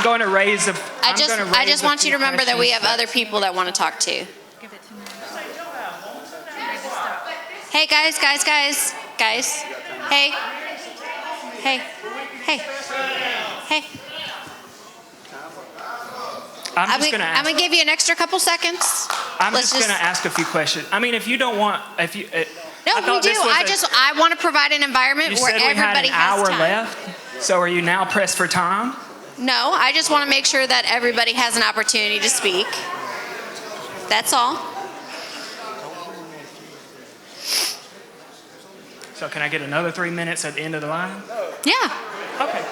going to raise a... I just want you to remember that we have other people that want to talk to. Hey, guys. Hey. I'm going to give you an extra couple seconds. I'm just going to ask a few questions. I mean, if you don't want... No, we do. I want to provide an environment where everybody has time. You said we had an hour left, so are you now pressed for time? No, I just want to make sure that everybody has an opportunity to speak. That's all. So can I get another 3 minutes at the end of the line? Yeah. Okay.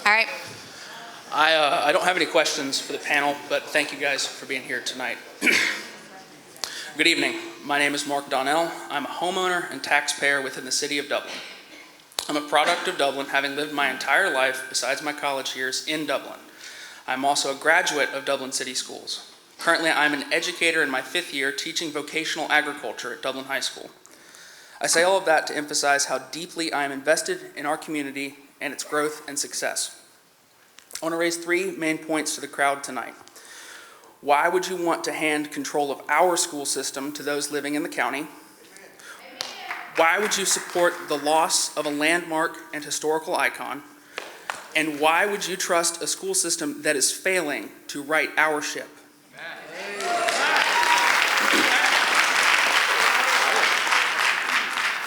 All right. I don't have any questions for the panel, but thank you guys for being here tonight. Good evening. My name is Mark Donnell. I'm a homeowner and taxpayer within the city of Dublin. I'm a product of Dublin, having lived my entire life, besides my college years, in Dublin. I'm also a graduate of Dublin City Schools. Currently, I'm an educator in my 5th year teaching vocational agriculture at Dublin High School. I say all of that to emphasize how deeply I am invested in our community and its growth and success. I want to raise 3 main points to the crowd tonight. Why would you want to hand control of our school system to those living in the county? Why would you support the loss of a landmark and historical icon? And why would you trust a school system that is failing to right our ship?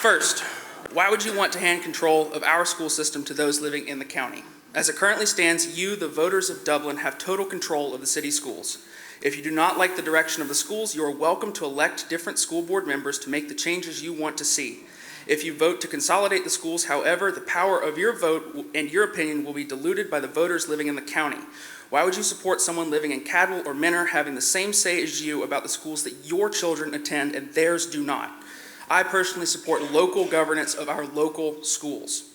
First, why would you want to hand control of our school system to those living in the county? As it currently stands, you, the voters of Dublin, have total control of the city schools. If you do not like the direction of the schools, you are welcome to elect different school board members to make the changes you want to see. If you vote to consolidate the schools, however, the power of your vote and your opinion will be diluted by the voters living in the county. Why would you support someone living in Cadwell or Minner having the same say as you about the schools that your children attend and theirs do not? I personally support local governance of our local schools.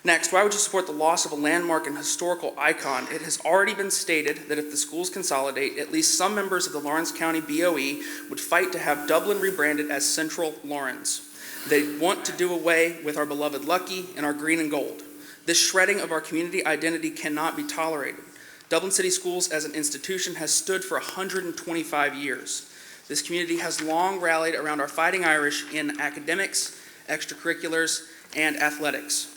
Next, why would you support the loss of a landmark and historical icon? It has already been stated that if the schools consolidate, at least some members of the Lawrence County BOE would fight to have Dublin rebranded as Central Lawrence. They want to do away with our beloved Lucky and our green and gold. This shredding of our community identity cannot be tolerated. Dublin City Schools as an institution has stood for 125 years. This community has long rallied around our Fighting Irish in academics, extracurriculars, and athletics.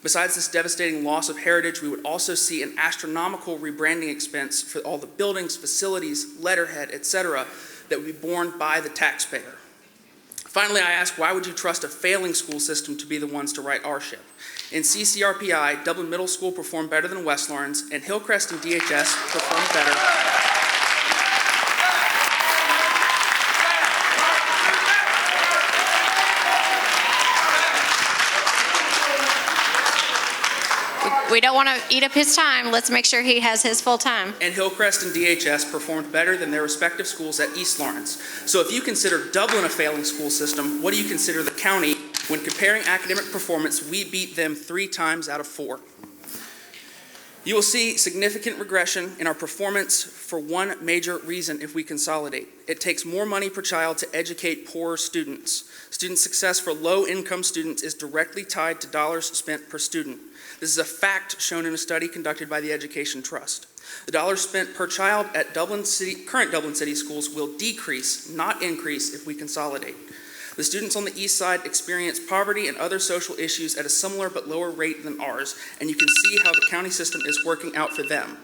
Besides this devastating loss of heritage, we would also see an astronomical rebranding expense for all the buildings, facilities, letterhead, etc., that would be borne by the taxpayer. Finally, I ask, why would you trust a failing school system to be the ones to right our ship? In CCRPI, Dublin Middle School performed better than West Lawrence, and Hillcrest and DHS performed better. We don't want to eat up his time. Let's make sure he has his full time. And Hillcrest and DHS performed better than their respective schools at East Lawrence. So if you consider Dublin a failing school system, what do you consider the county? When comparing academic performance, we beat them 3 times out of 4. You will see significant regression in our performance for one major reason if we consolidate. It takes more money per child to educate poorer students. Student success for low-income students is directly tied to dollars spent per student. This is a fact shown in a study conducted by the Education Trust. The dollars spent per child at current Dublin City Schools will decrease, not increase, if we consolidate. The students on the east side experience poverty and other social issues at a similar but lower rate than ours, and you can see how the county system is working out for them.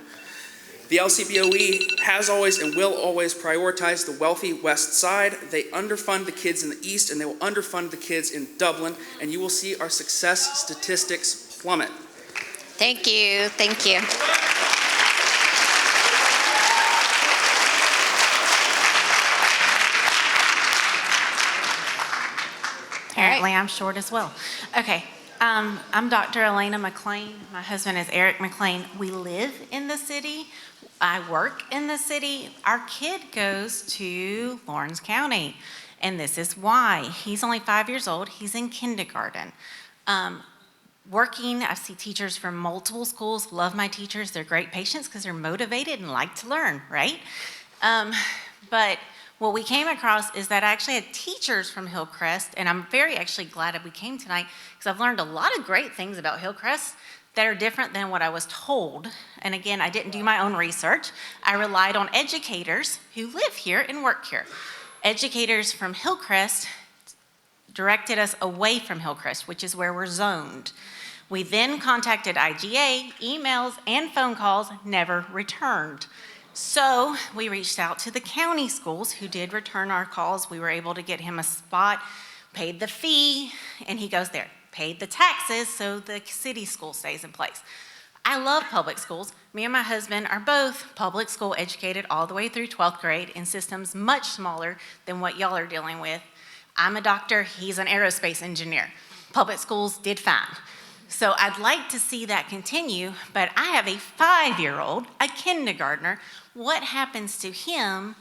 The LCBOE has always and will always prioritize the wealthy west side. They underfund the kids in the east, and they will underfund the kids in Dublin, and you will see our success statistics plummet. Thank you. Thank you. Apparently, I'm short as well. Okay, I'm Dr. Elena McLean. My husband is Eric McLean. We live in the city. I work in the city. Our kid goes to Lawrence County, and this is why. He's only 5 years old. He's in kindergarten. Working, I see teachers from multiple schools, love my teachers. They're great patients because they're motivated and like to learn, right? But what we came across is that I actually had teachers from Hillcrest, and I'm very actually glad that we came tonight because I've learned a lot of great things about Hillcrest that are different than what I was told. And again, I didn't do my own research. I relied on educators who live here and work here. Educators from Hillcrest directed us away from Hillcrest, which is where we're zoned. We then contacted IGA, emails and phone calls never returned. So we reached out to the county schools who did return our calls. We were able to get him a spot, paid the fee, and he goes there. Paid the taxes so the city school stays in place. I love public schools. Me and my husband are both public school educated all the way through 12th grade in systems much smaller than what y'all are dealing with. I'm a doctor, he's an aerospace engineer. Public schools did fine. So I'd like to see that continue, but I have a 5-year-old, a kindergartner. What happens to him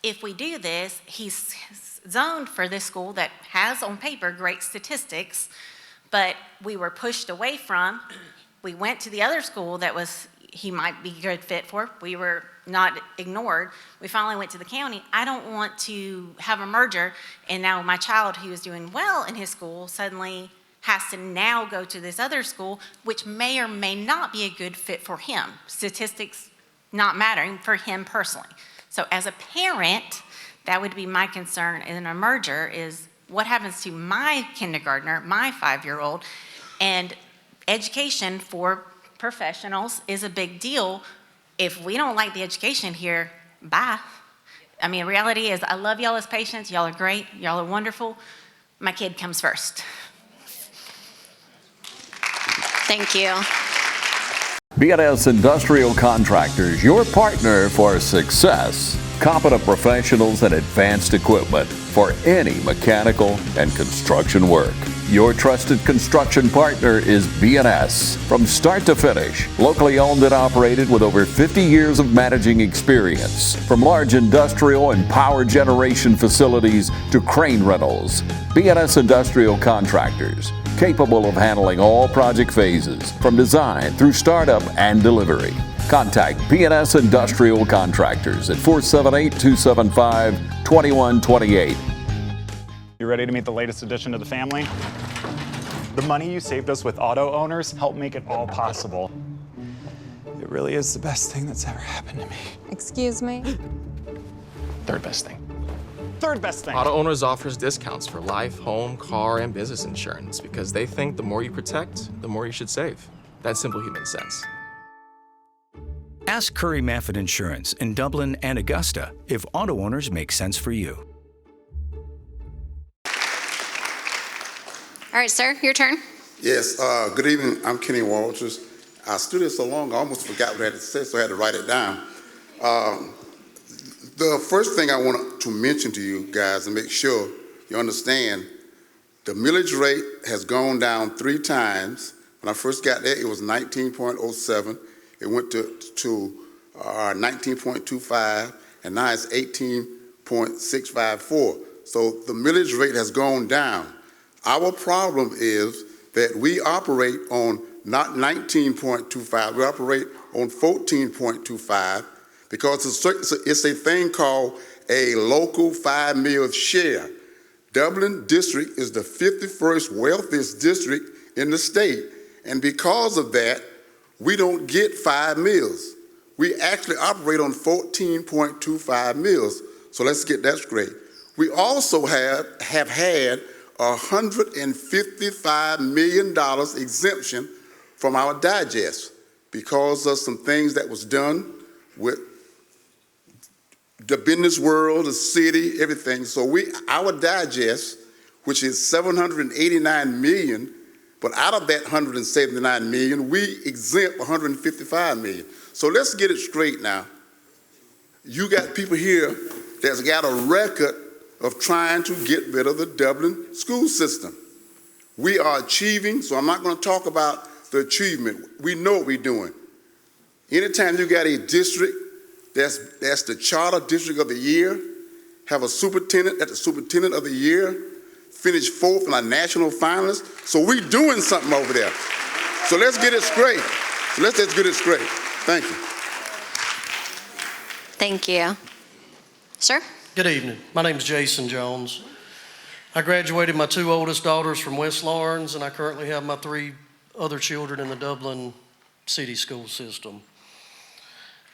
if we do this? He's zoned for this school that has on paper great statistics, but we were pushed away from. We went to the other school that he might be a good fit for. We were not ignored. We finally went to the county. I don't want to have a merger, and now my child who is doing well in his school suddenly has to now go to this other school, which may or may not be a good fit for him. Statistics not mattering for him personally. So as a parent, that would be my concern in a merger is what happens to my kindergartner, my 5-year-old, and education for professionals is a big deal. If we don't like the education here, bye. I mean, reality is I love y'all as patients. Y'all are great. Y'all are wonderful. My kid comes first. Thank you. BNS Industrial Contractors, your partner for success. Competent professionals and advanced equipment for any mechanical and construction work. Your trusted construction partner is BNS. From start to finish, locally owned and operated with over 50 years of managing experience. From large industrial and power generation facilities to crane rentals, BNS Industrial Contractors, capable of handling all project phases, from design through startup and delivery. Contact BNS Industrial Contractors at 478-275-2128. You ready to meet the latest addition to the family? The money you saved us with auto owners helped make it all possible. It really is the best thing that's ever happened to me. Excuse me? Third best thing. Third best thing. Auto Owners offers discounts for life, home, car, and business insurance because they think the more you protect, the more you should save. That's simple human sense. Ask Curry Maffett Insurance in Dublin and Augusta if auto owners make sense for you. All right, sir, your turn. Yes, good evening. I'm Kenny Walters. I stood here so long, I almost forgot what I had to say, so I had to write it down. The first thing I want to mention to you guys and make sure you understand, the millage rate has gone down 3 times. When I first got there, it was 19.07. It went to 19.25, and now it's 18.654. So the millage rate has gone down. Our problem is that we operate on not 19.25, we operate on 14.25 because it's a thing called a local 5 mil share. Dublin district is the 51st wealthiest district in the state, and because of that, we don't get 5 mils. We actually operate on 14.25 mils. So let's get that straight. We also have had $155 million exemption from our digest because of some things that was done with the business world, the city, everything. So our digest, which is $789 million, but out of that $179 million, we exempt $155 million. So let's get it straight now. You got people here that's got a record of trying to get rid of the Dublin school system. We are achieving, so I'm not going to talk about the achievement. We know what we're doing. Anytime you got a district that's the charter district of the year, have a superintendent at the superintendent of the year, finish 4th in a national finalist. So we're doing something over there. So let's get it straight. Let's get it straight. Thank you. Thank you. Sir? Good evening. My name is Jason Jones. I graduated my 2 oldest daughters from West Lawrence, and I currently have my 3 other children in the Dublin city school system.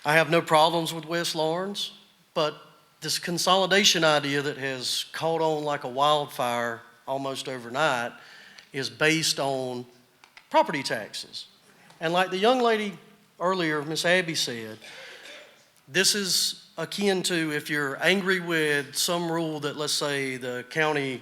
I have no problems with West Lawrence, but this consolidation idea that has caught on like a wildfire almost overnight is based on property taxes. And like the young lady earlier, Miss Abby said, this is akin to if you're angry with some rule that, let's say, the county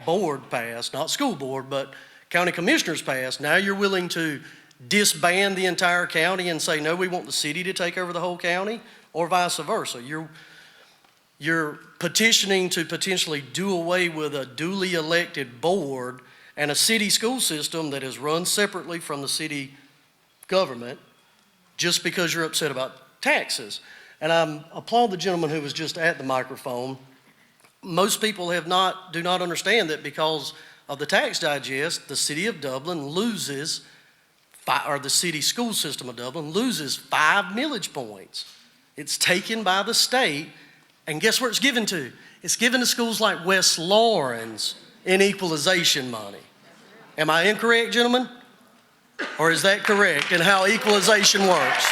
board passed, not school board, but county commissioners passed. Now you're willing to disband the entire county and say, no, we want the city to take over the whole county, or vice versa. You're petitioning to potentially do away with a duly elected board and a city school system that is run separately from the city government just because you're upset about taxes. And I applaud the gentleman who was just at the microphone. Most people do not understand that because of the tax digest, the city of Dublin loses, or the city school system of Dublin loses 5 millage points. It's taken by the state, and guess where it's given to? It's given to schools like West Lawrence in equalization money. Am I incorrect, gentlemen? Or is that correct in how equalization works?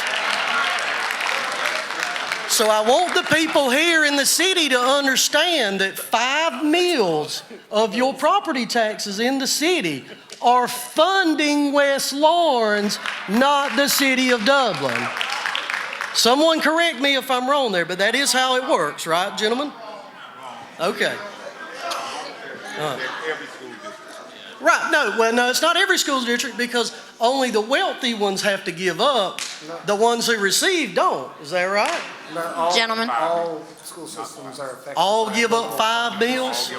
So I want the people here in the city to understand that 5 mills of your property taxes in the city are funding West Lawrence, not the city of Dublin. Someone correct me if I'm wrong there, but that is how it works, right, gentlemen? Okay. Right, no, it's not every school district because only the wealthy ones have to give up. The ones who receive don't. Is that right? No, Gentlemen. All school systems are affected. All give up 5 mills?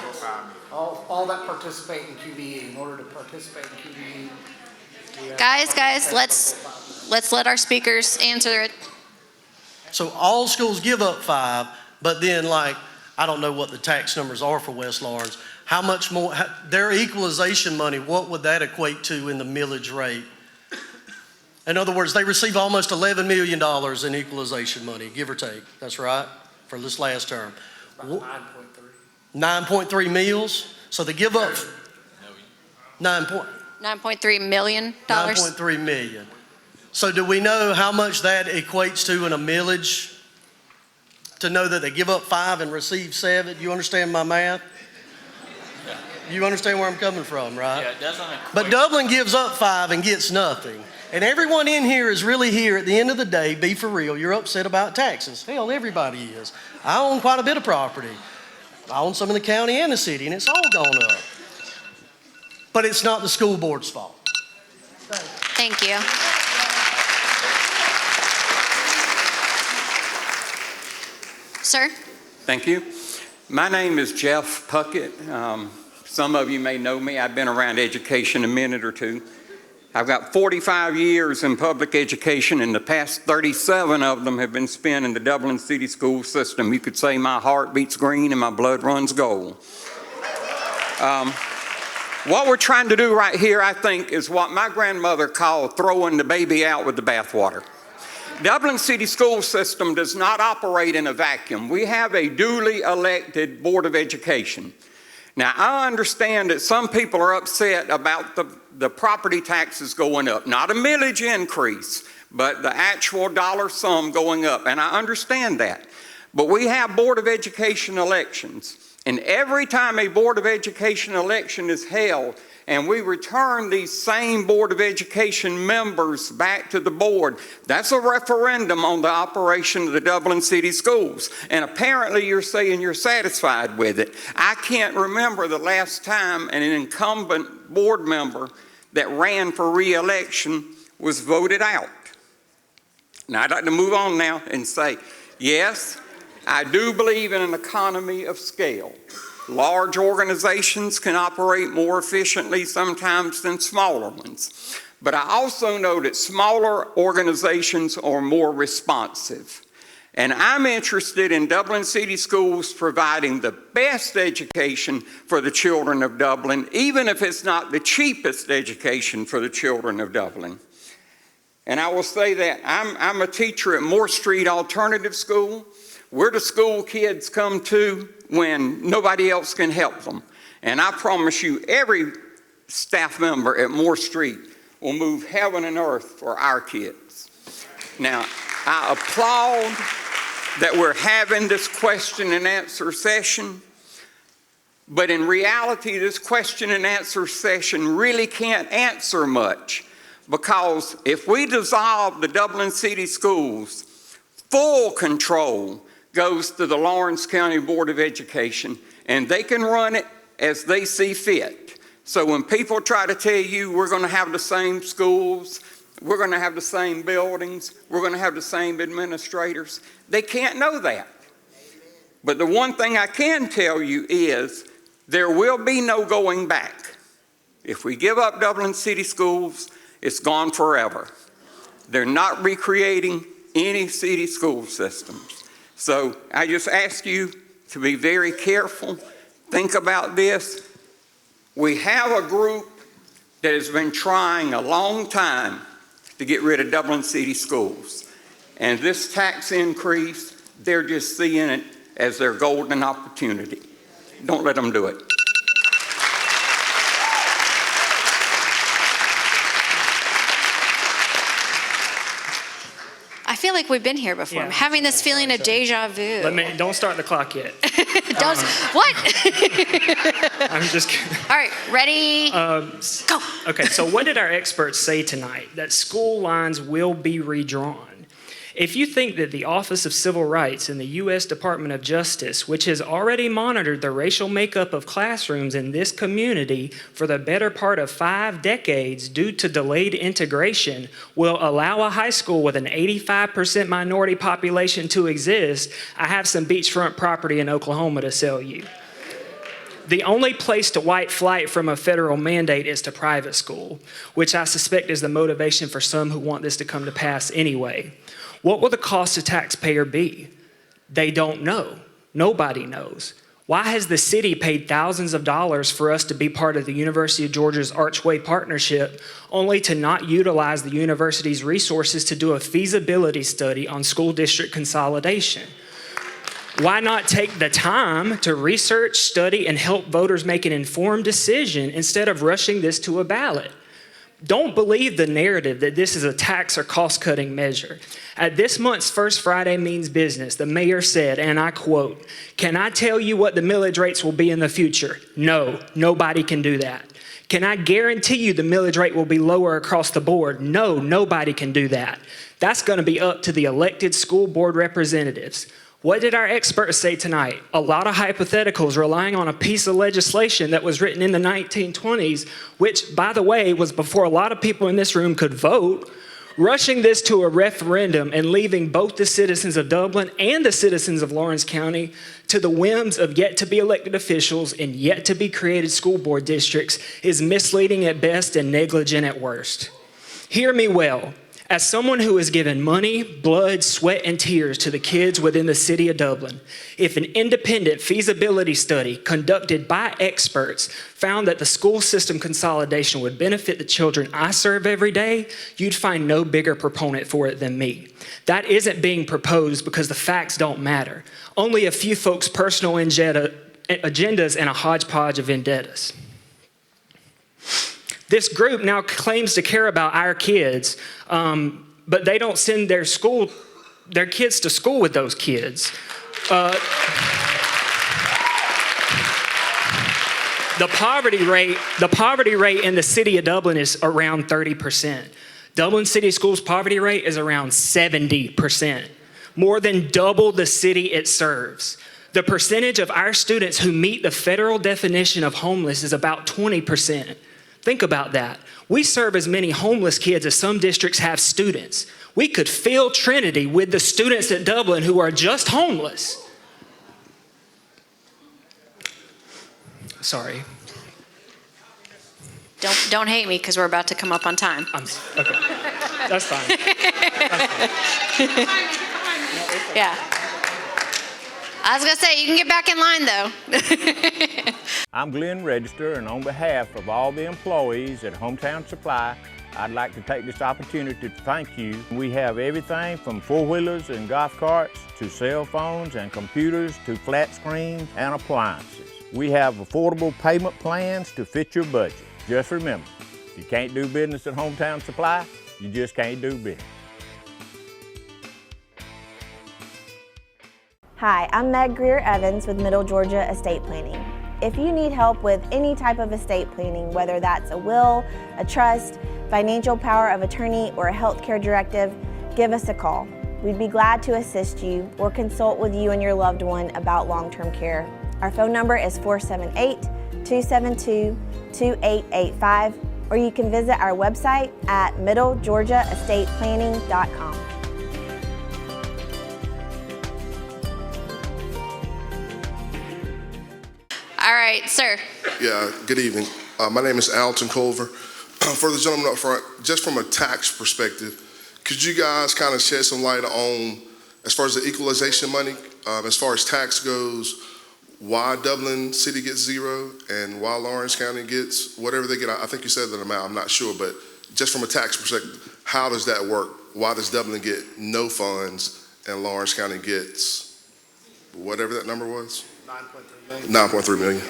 All that participate in QBE. In order to participate in QBE. Guys, let's let our speakers answer it. So all schools give up 5, but then I don't know what the tax numbers are for West Lawrence. How much more, their equalization money, what would that equate to in the millage rate? In other words, they receive almost $11 million in equalization money, give or take. That's right, for this last term. About 9.3 mills. So they give up $9.3 million. $9.3 million. So do we know how much that equates to in a millage? To know that they give up 5 and receive 7? You understand my math? You understand where I'm coming from, right? Yeah, it doesn't equate. But Dublin gives up 5 and gets nothing. And everyone in here is really here at the end of the day, be for real, you're upset about taxes. Hell, everybody is. I own quite a bit of property. I own some in the county and the city, and it's all gone up. But it's not the school board's fault. Thank you. Sir? Thank you. My name is Jeff Puckett. Some of you may know me. I've been around education a minute or two. I've got 45 years in public education, and the past 37 of them have been spent in the Dublin City School System. You could say my heart beats green and my blood runs gold. What we're trying to do right here, I think, is what my grandmother called throwing the baby out with the bathwater. Dublin City School System does not operate in a vacuum. We have a duly elected Board of Education. Now, I understand that some people are upset about the property taxes going up, not a millage increase, but the actual dollar sum going up, and I understand that. But we have Board of Education elections, and every time a Board of Education election is held, and we return these same Board of Education members back to the board, that's a referendum on the operation of the Dublin City Schools. And apparently you're saying you're satisfied with it. I can't remember the last time an incumbent board member that ran for re-election was voted out. Now I'd like to move on now and say, yes, I do believe in an economy of scale. Large organizations can operate more efficiently sometimes than smaller ones. But I also know that smaller organizations are more responsive. And I'm interested in Dublin City Schools providing the best education for the children of Dublin, even if it's not the cheapest education for the children of Dublin. And I will say that I'm a teacher at Moore Street Alternative School. We're the school kids come to when nobody else can help them. And I promise you, every staff member at Moore Street will move heaven and earth for our kids. Now, I applaud that we're having this question and answer session, but in reality, this question and answer session really can't answer much, because if we dissolve the Dublin City Schools, full control goes to the Lawrence County Board of Education, and they can run it as they see fit. So when people try to tell you we're going to have the same schools, we're going to have the same buildings, we're going to have the same administrators, they can't know that. But the one thing I can tell you is there will be no going back. If we give up Dublin City Schools, it's gone forever. They're not recreating any city school systems. So I just ask you to be very careful. Think about this. We have a group that has been trying a long time to get rid of Dublin City Schools. And this tax increase, they're just seeing it as their golden opportunity. Don't let them do it. I feel like we've been here before. Yeah. I'm having this feeling of deja vu. Don't start the clock yet. What? I'm just kidding. All right, ready? Go. Okay, so what did our experts say tonight? That school lines will be redrawn. If you think that the Office of Civil Rights in the U.S. Department of Justice, which has already monitored the racial makeup of classrooms in this community for the better part of 5 decades due to delayed integration, will allow a high school with an 85% minority population to exist, I have some beachfront property in Oklahoma to sell you. The only place to white flight from a federal mandate is to private school, which I suspect is the motivation for some who want this to come to pass anyway. What will the cost to taxpayer be? They don't know. Nobody knows. Why has the city paid thousands of dollars for us to be part of the University of Georgia's Archway Partnership, only to not utilize the university's resources to do a feasibility study on school district consolidation? Why not take the time to research, study, and help voters make an informed decision instead of rushing this to a ballot? Don't believe the narrative that this is a tax or cost-cutting measure. At this month's First Friday Means Business, the mayor said, and I quote, "Can I tell you what the millage rates will be in the future? No, nobody can do that. Can I guarantee you the millage rate will be lower across the board? No, nobody can do that. That's going to be up to the elected school board representatives." What did our experts say tonight? A lot of hypotheticals relying on a piece of legislation that was written in the 1920s, which, by the way, was before a lot of people in this room could vote, rushing this to a referendum and leaving both the citizens of Dublin and the citizens of Lawrence County to the whims of yet-to-be elected officials in yet-to-be-created school board districts is misleading at best and negligent at worst. Hear me well. As someone who has given money, blood, sweat, and tears to the kids within the city of Dublin, if an independent feasibility study conducted by experts found that the school system consolidation would benefit the children I serve every day, you'd find no bigger proponent for it than me. That isn't being proposed because the facts don't matter. Only a few folks' personal agendas and a hodgepodge of vendettas. This group now claims to care about our kids, but they don't send their kids to school with those kids. The poverty rate in the city of Dublin is around 30%. Dublin City Schools' poverty rate is around 70%, more than double the city it serves. The percentage of our students who meet the federal definition of homeless is about 20%. Think about that. We serve as many homeless kids as some districts have students. We could fill Trinity with the students at Dublin who are just homeless. Sorry. Don't hate me because we're about to come up on time. Okay. That's fine. Yeah. I was going to say, you can get back in line, though. I'm Glenn Register, and on behalf of all the employees at Hometown Supply, I'd like to take this opportunity to thank you. We have everything from four-wheelers and golf carts to cell phones and computers to flat screens and appliances. We have affordable payment plans to fit your budget. Just remember, if you can't do business at Hometown Supply, you just can't do business. Hi, I'm Meg Greer-Evans with Middle Georgia Estate Planning. If you need help with any type of estate planning, whether that's a will, a trust, financial power of attorney, or a healthcare directive, give us a call. We'd be glad to assist you or consult with you and your loved one about long-term care. Our phone number is 478-272-2885, or you can visit our website at middlegeorgiaestateplanning.com. All right, sir. Yeah, good evening. My name is Alton Culver. For the gentleman up front, just from a tax perspective, could you guys kind of shed some light on, as far as the equalization money, as far as tax goes, why Dublin City gets zero and why Lawrence County gets whatever they get? I think you said that amount, I'm not sure, but just from a tax perspective, how does that work? Why does Dublin get no funds and Lawrence County gets whatever that number was? 9.3 million. 9.3 million.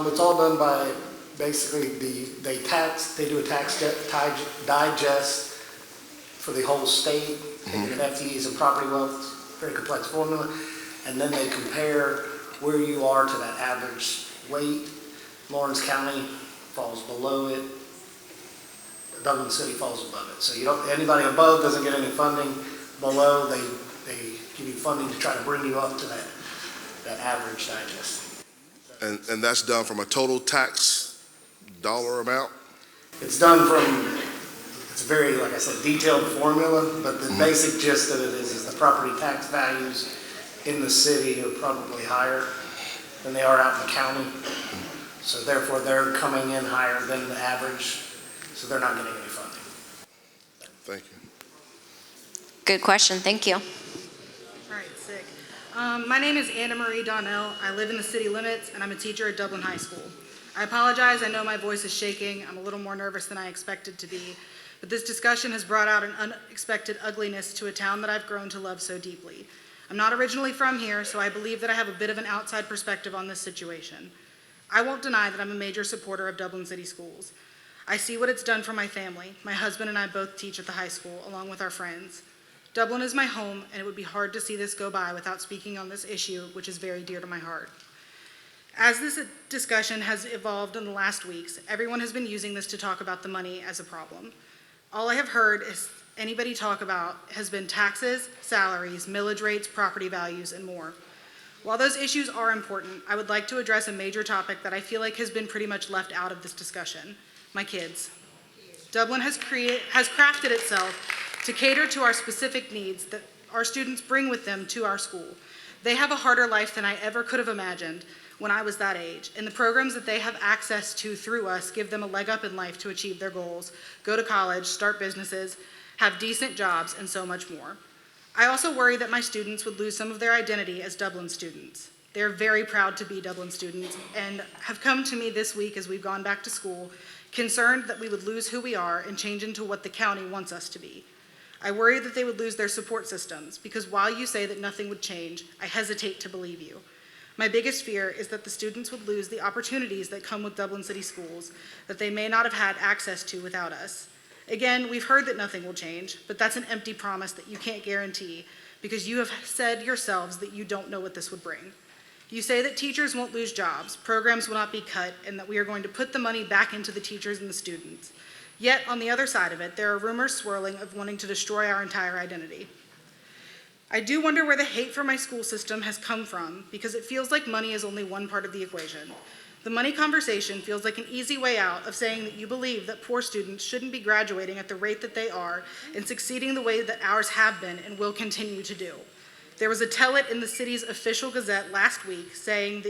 It's all done by basically they do a tax digest for the whole state, taking an FTEs and property wealth, very complex formula, and then they compare where you are to that average weight. Lawrence County falls below it. Dublin City falls above it. So you don't, anybody above doesn't get any funding. Below, they give you funding to try to bring you up to that average digest. And that's done from a total tax dollar amount? It's done from, it's a very, like I said, detailed formula, but the basic gist of it is the property tax values in the city are probably higher than they are out in the county. So therefore, they're coming in higher than the average, so they're not getting any funding. Thank you. Good question. Thank you. All right, sick. My name is Anna Marie Donnell. I live in the city limits, and I'm a teacher at Dublin High School. I apologize. I know my voice is shaking. I'm a little more nervous than I expected to be. But this discussion has brought out an unexpected ugliness to a town that I've grown to love so deeply. I'm not originally from here, so I believe that I have a bit of an outside perspective on this situation. I won't deny that I'm a major supporter of Dublin City Schools. I see what it's done for my family. My husband and I both teach at the high school, along with our friends. Dublin is my home, and it would be hard to see this go by without speaking on this issue, which is very dear to my heart. As this discussion has evolved in the last weeks, everyone has been using this to talk about the money as a problem. All I have heard is anybody talk about has been taxes, salaries, millage rates, property values, and more. While those issues are important, I would like to address a major topic that I feel like has been pretty much left out of this discussion: my kids. Dublin has crafted itself to cater to our specific needs that our students bring with them to our school. They have a harder life than I ever could have imagined when I was that age, and the programs that they have access to through us give them a leg up in life to achieve their goals, go to college, start businesses, have decent jobs, and so much more. I also worry that my students would lose some of their identity as Dublin students. They're very proud to be Dublin students and have come to me this week as we've gone back to school, concerned that we would lose who we are and change into what the county wants us to be. I worry that they would lose their support systems because while you say that nothing would change, I hesitate to believe you. My biggest fear is that the students would lose the opportunities that come with Dublin City Schools that they may not have had access to without us. Again, we've heard that nothing will change, but that's an empty promise that you can't guarantee because you have said yourselves that you don't know what this would bring. You say that teachers won't lose jobs, programs will not be cut, and that we are going to put the money back into the teachers and the students. Yet, on the other side of it, there are rumors swirling of wanting to destroy our entire identity. I do wonder where the hate for my school system has come from because it feels like money is only one part of the equation. The money conversation feels like an easy way out of saying that you believe that poor students shouldn't be graduating at the rate that they are and succeeding the way that ours have been and will continue to do. There was a tell-it in the city's official gazette last week saying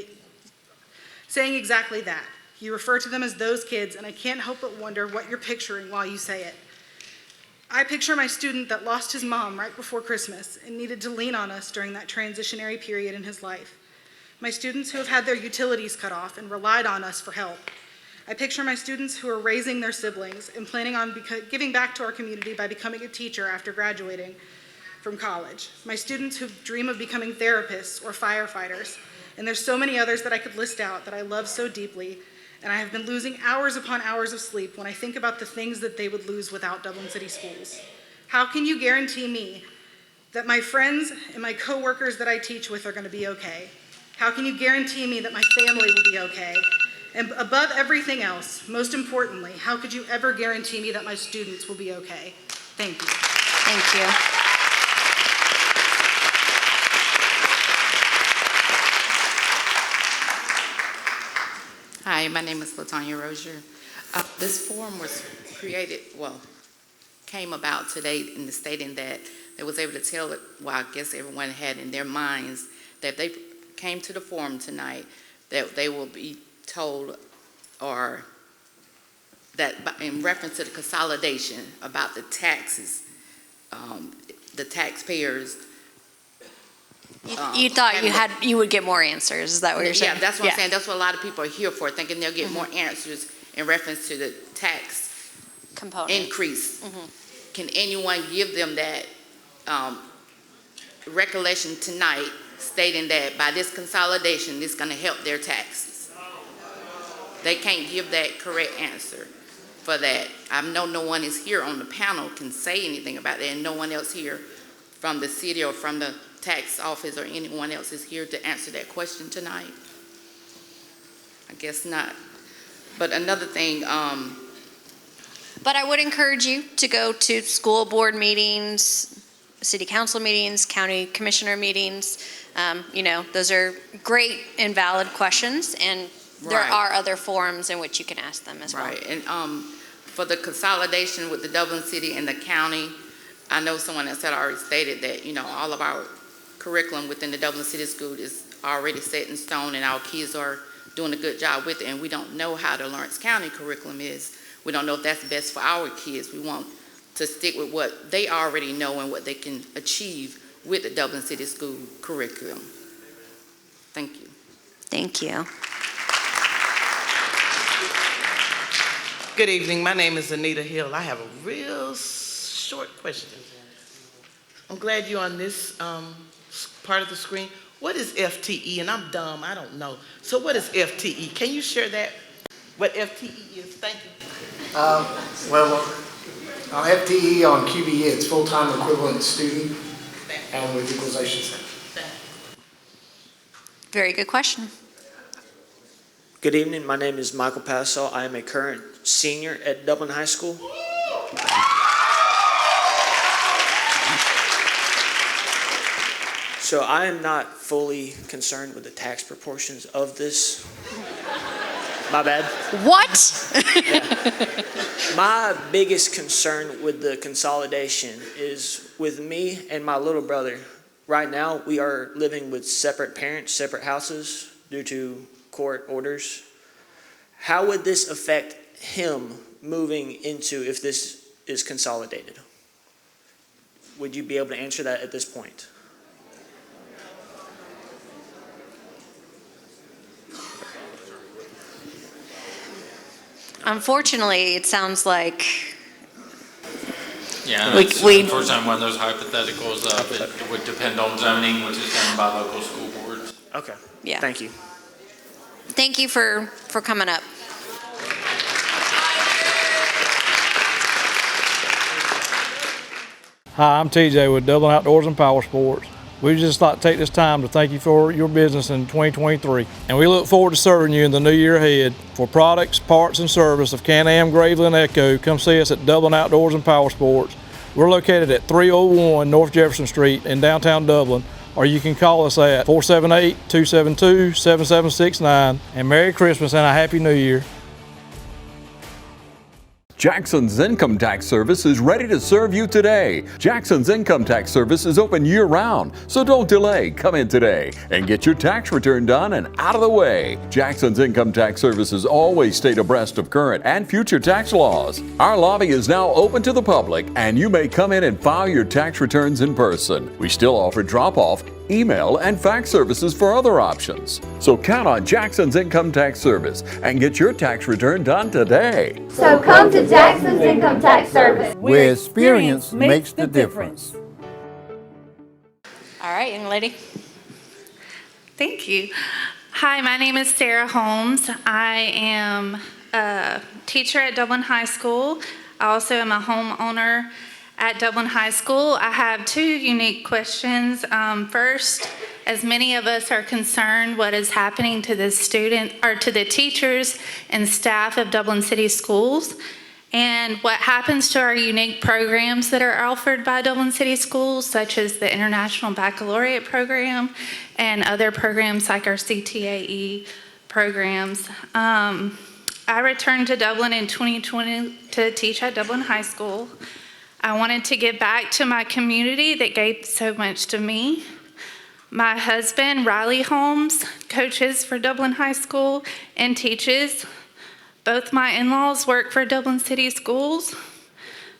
saying exactly that. You refer to them as those kids, and I can't help but wonder what you're picturing while you say it. I picture my student that lost his mom right before Christmas and needed to lean on us during that transitionary period in his life. My students who have had their utilities cut off and relied on us for help. I picture my students who are raising their siblings and planning on giving back to our community by becoming a teacher after graduating from college. My students who dream of becoming therapists or firefighters. And there's so many others that I could list out that I love so deeply, and I have been losing hours upon hours of sleep when I think about the things that they would lose without Dublin City Schools. How can you guarantee me that my friends and my coworkers that I teach with are going to be okay? How can you guarantee me that my family will be okay? And above everything else, most importantly, how could you ever guarantee me that my students will be okay? Thank you. Thank you. Hi, my name is LaTanya Rozier. This forum was came about today in the stating that they was able to tell it, well, I guess everyone had in their minds that if they came to the forum tonight, that they will be told, or that in reference to the consolidation about the taxes, the taxpayers. You thought you would get more answers. Is that what you're saying? Yeah, that's what I'm saying. That's what a lot of people are here for, thinking they'll get more answers in reference to the tax component increase. Can anyone give them that recollection tonight, stating that by this consolidation, it's going to help their taxes? They can't give that correct answer for that. I know no one is here on the panel can say anything about that, and no one else here from the city or from the tax office or anyone else is here to answer that question tonight. I guess not. But another thing. But I would encourage you to go to school board meetings, city council meetings, county commissioner meetings. Those are great and valid questions, and there are other forums in which you can ask them as well. Right, and for the consolidation with the Dublin City and the county, I know someone else had already stated that, all of our curriculum within the Dublin City School is already set in stone, and our kids are doing a good job with it, and we don't know how the Lawrence County curriculum is. We don't know if that's best for our kids. We want to stick with what they already know and what they can achieve with the Dublin City School curriculum. Thank you. Thank you. Good evening. My name is Anita Hill. I have a real short question. I'm glad you're on this part of the screen. What is FTE? And I'm dumb, I don't know. So what is FTE? Can you share that? What FTE is? Thank you. FTE on QBE, it's full-time equivalent student, and with equalization center. Very good question. Good evening. My name is Michael Passo. I am a current senior at Dublin High School. So I am not fully concerned with the tax proportions of this. My bad. What? Yeah. My biggest concern with the consolidation is with me and my little brother. Right now, we are living with separate parents, separate houses due to court orders. How would this affect him moving into if this is consolidated? Would you be able to answer that at this point? Unfortunately, it sounds like unfortunately, one of those hypotheticals, it would depend on zoning, which is done by local school boards. Okay. Yeah. Thank you. Thank you for coming up. Hi, I'm TJ with Dublin Outdoors and Power Sports. We'd just like to take this time to thank you for your business in 2023. And we look forward to serving you in the new year ahead. For products, parts, and service of Can-Am, Gravely, and Echo, come see us at Dublin Outdoors and Power Sports. We're located at 301 North Jefferson Street in downtown Dublin, or you can call us at 478-272-7769. And Merry Christmas and a Happy New Year. Jackson's Income Tax Service is ready to serve you today. Jackson's Income Tax Service is open year-round, so don't delay. Come in today and get your tax return done and out of the way. Jackson's Income Tax Services always stay abreast of current and future tax laws. Our lobby is now open to the public, and you may come in and file your tax returns in person. We still offer drop-off, email, and fax services for other options. So count on Jackson's Income Tax Service and get your tax return done today. So come to Jackson's Income Tax Service, where experience makes the difference. All right, young lady. Thank you. Hi, my name is Sarah Holmes. I am a teacher at Dublin High School. I also am a homeowner at Dublin High School. I have two unique questions. First, as many of us are concerned what is happening to the to the teachers and staff of Dublin City Schools, and what happens to our unique programs that are offered by Dublin City Schools, such as the International Baccalaureate Program and other programs like our CTAE programs. I returned to Dublin in 2020 to teach at Dublin High School. I wanted to give back to my community that gave so much to me. My husband, Riley Holmes, coaches for Dublin High School and teaches. Both my in-laws work for Dublin City Schools.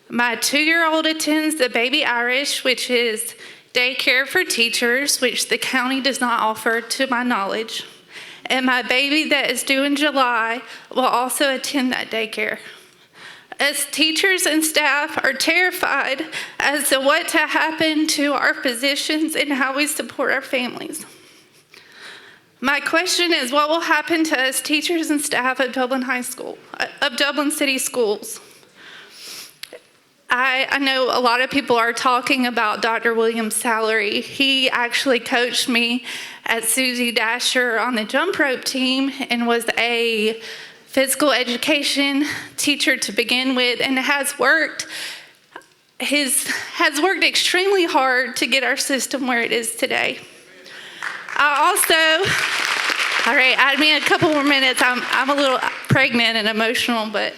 My 2-year-old attends the Baby Irish, which is daycare for teachers, which the county does not offer to my knowledge. And my baby that is due in July will also attend that daycare. As teachers and staff are terrified as to what to happen to our positions and how we support our families. My question is, what will happen to us teachers and staff at Dublin High School, of Dublin City Schools? I know a lot of people are talking about Dr. Williams' salary. He actually coached me at Susie Dasher on the jump rope team and was a physical education teacher to begin with, and has worked extremely hard to get our system where it is today. All right, add me a couple more minutes. I'm a little pregnant and emotional, but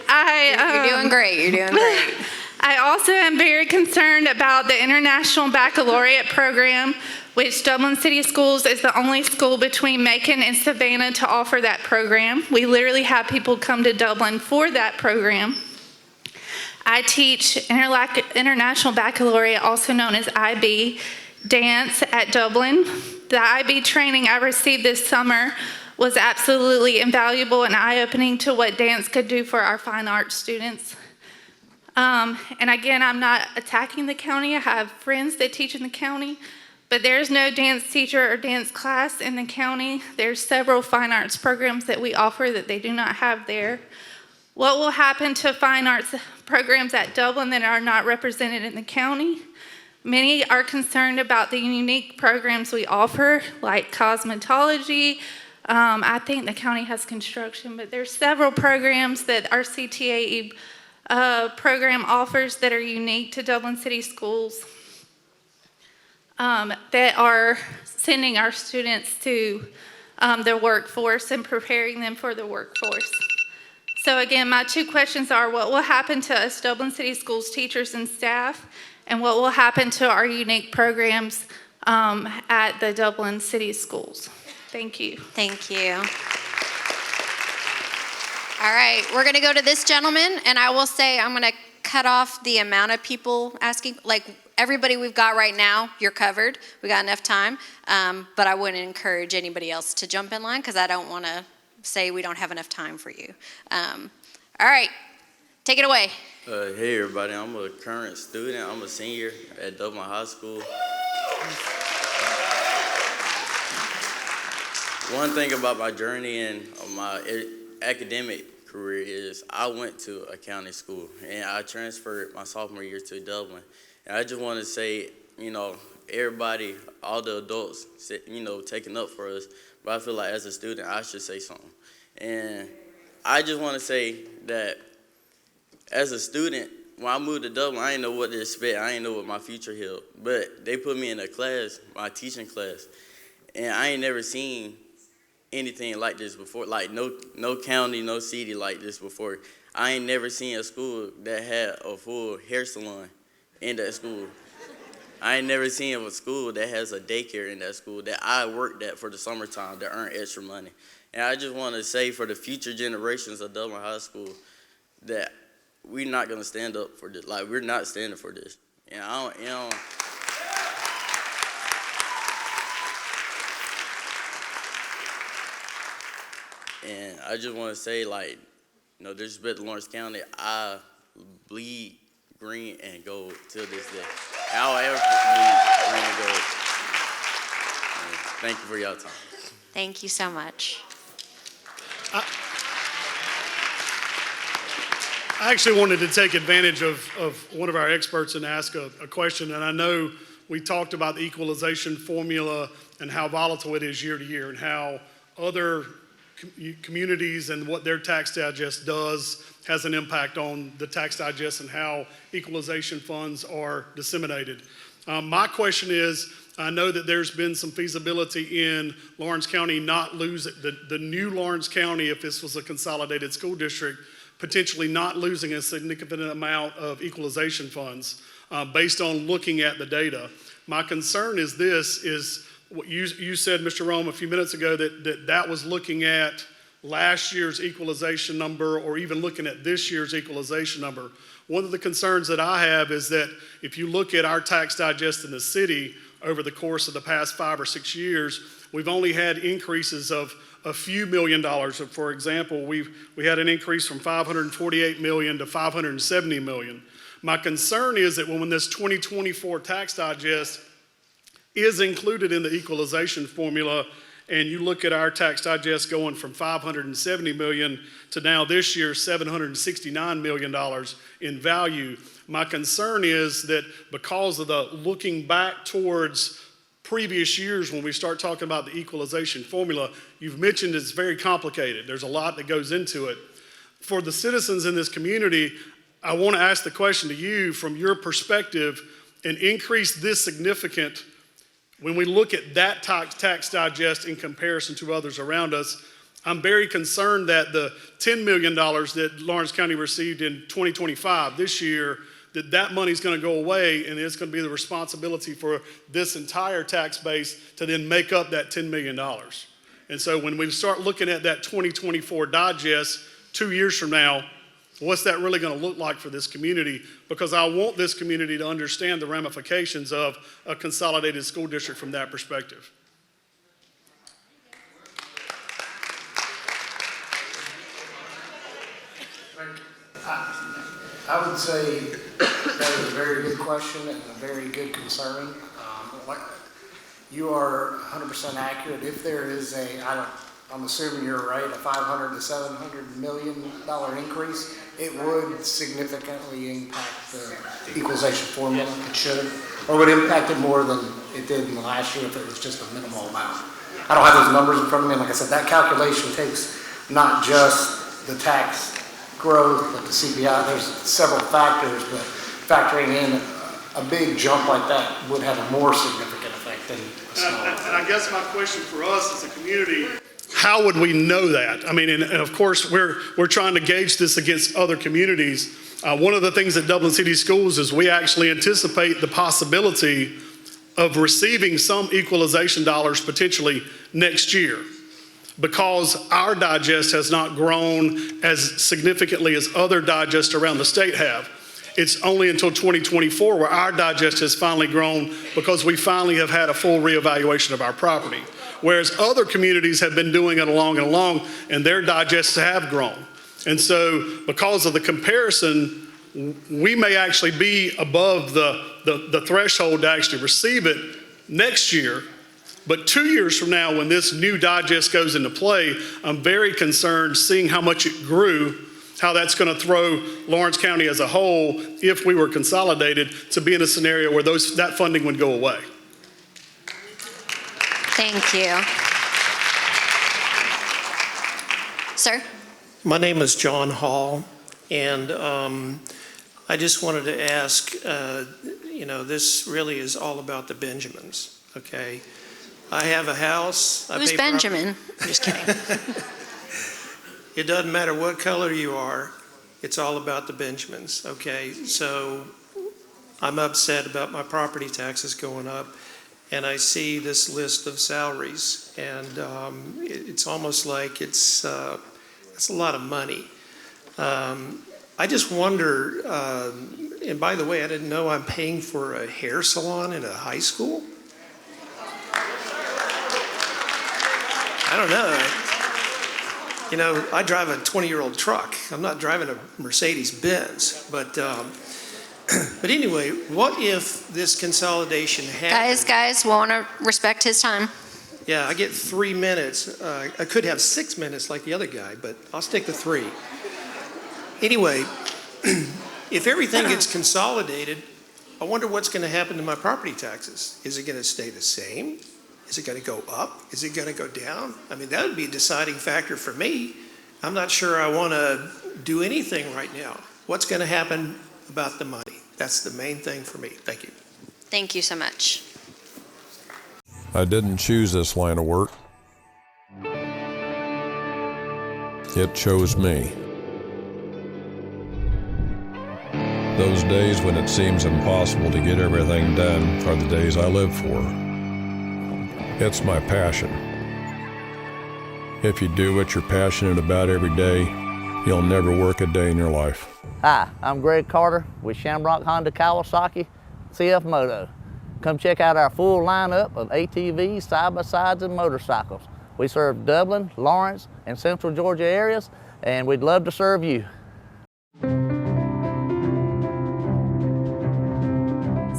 You're doing great. You're doing great. I also am very concerned about the International Baccalaureate Program, which Dublin City Schools is the only school between Macon and Savannah to offer that program. We literally have people come to Dublin for that program. I teach International Baccalaureate, also known as IB, dance at Dublin. The IB training I received this summer was absolutely invaluable and eye-opening to what dance could do for our fine arts students. And again, I'm not attacking the county. I have friends that teach in the county, but there's no dance teacher or dance class in the county. There's several fine arts programs that we offer that they do not have there. What will happen to fine arts programs at Dublin that are not represented in the county? Many are concerned about the unique programs we offer, like cosmetology. I think the county has construction, but there's several programs that our CTAE program offers that are unique to Dublin City Schools, that are sending our students to the workforce and preparing them for the workforce. So again, my two questions are, what will happen to us Dublin City Schools teachers and staff, and what will happen to our unique programs at the Dublin City Schools? Thank you. Thank you. All right, we're going to go to this gentleman, and I will say I'm going to cut off the amount of people asking. Like, everybody we've got right now, you're covered. We got enough time, but I wouldn't encourage anybody else to jump in line because I don't want to say we don't have enough time for you. All right, take it away. Hey everybody, I'm a current student. I'm a senior at Dublin High School. One thing about my journey and my academic career is I went to a county school and I transferred my sophomore year to Dublin. And I just want to say, everybody, all the adults, taking up for us, but I feel like as a student, I should say something. And I just want to say that as a student, when I moved to Dublin, I didn't know what to expect. I didn't know what my future held. But they put me in a class, my teaching class, and I ain't never seen anything like this before, like no county, no city like this before. I ain't never seen a school that had a full hair salon in that school. I ain't never seen a school that has a daycare in that school that I worked at for the summertime to earn extra money. And I just want to say for the future generations of Dublin High School that we're not going to stand up for this. Like, we're not standing for this. And I don't, and I just want to say, like, no disrespect to Lawrence County, I bleed green and gold till this day. I'll ever bleed green and gold. Thank you for your time. Thank you so much. I actually wanted to take advantage of one of our experts and ask a question. And I know we talked about the equalization formula and how volatile it is year to year and how other communities and what their tax digest does has an impact on the tax digest and how equalization funds are disseminated. My question is, I know that there's been some feasibility in Lawrence County not losing, the new Lawrence County, if this was a consolidated school district, potentially not losing a significant amount of equalization funds based on looking at the data. My concern is this, is what you said, Mr. Rome, a few minutes ago, that was looking at last year's equalization number or even looking at this year's equalization number. One of the concerns that I have is that if you look at our tax digest in the city over the course of the past 5 or 6 years, we've only had increases of a few $1 million. So for example, we had an increase from $548 million to $570 million. My concern is that when this 2024 tax digest is included in the equalization formula, and you look at our tax digest going from $570 million to now this year $769 million in value, my concern is that because of the looking back towards previous years when we start talking about the equalization formula, you've mentioned it's very complicated. There's a lot that goes into it. For the citizens in this community, I want to ask the question to you from your perspective, an increase this significant, when we look at that tax digest in comparison to others around us, I'm very concerned that the $10 million that Lawrence County received in 2025 this year, that money's going to go away, and it's going to be the responsibility for this entire tax base to then make up that $10 million. And so when we start looking at that 2024 digest 2 years from now, what's that really going to look like for this community? Because I want this community to understand the ramifications of a consolidated school district from that perspective. I would say that is a very good question and a very good concern. You are 100% accurate. If there is I'm assuming you're right, a $500 to $700 million increase, it would significantly impact the equalization formula. It should, or would impact it more than it did in the last year if it was just a minimal amount. I don't have those numbers in front of me, and like I said, that calculation takes not just the tax growth, but the CPI. There's several factors, but factoring in a big jump like that would have a more significant effect than a small. And I guess my question for us as a community, how would we know that? I mean, and of course, we're trying to gauge this against other communities. One of the things at Dublin City Schools is we actually anticipate the possibility of receiving some equalization dollars potentially next year, because our digest has not grown as significantly as other digests around the state have. It's only until 2024 where our digest has finally grown because we finally have had a full reevaluation of our property. Whereas other communities have been doing it along and their digests have grown. And so because of the comparison, we may actually be above the threshold to actually receive it next year. But 2 years from now, when this new digest goes into play, I'm very concerned seeing how much it grew, how that's going to throw Lawrence County as a whole, if we were consolidated, to be in a scenario where that funding would go away. Thank you. Sir? My name is John Hall, and I just wanted to ask, this really is all about the Benjamins, okay? I have a house. Who's Benjamin? I'm just kidding. It doesn't matter what color you are. it's all about the Benjamins, okay? So I'm upset about my property taxes going up, and I see this list of salaries, and it's almost like it's a lot of money. I just wonder, and by the way, I didn't know I'm paying for a hair salon in a high school. I don't know. You know, I drive a 20-year-old truck. I'm not driving a Mercedes-Benz. But anyway, what if this consolidation happens? Guys, we want to respect his time. Yeah, I get 3 minutes. I could have 6 minutes like the other guy, but I'll stick to 3. Anyway, if everything gets consolidated, I wonder what's going to happen to my property taxes. Is it going to stay the same? Is it going to go up? Is it going to go down? I mean, that would be a deciding factor for me. I'm not sure I want to do anything right now. What's going to happen about the money? That's the main thing for me. Thank you. Thank you so much. I didn't choose this line of work. It chose me. Those days when it seems impossible to get everything done are the days I live for. It's my passion. If you do what you're passionate about every day, you'll never work a day in your life. Hi, I'm Greg Carter with Shamrock Honda Kawasaki CF Moto. Come check out our full lineup of ATVs, side-by-sides, and motorcycles. We serve Dublin, Lawrence, and Central Georgia areas, and we'd love to serve you.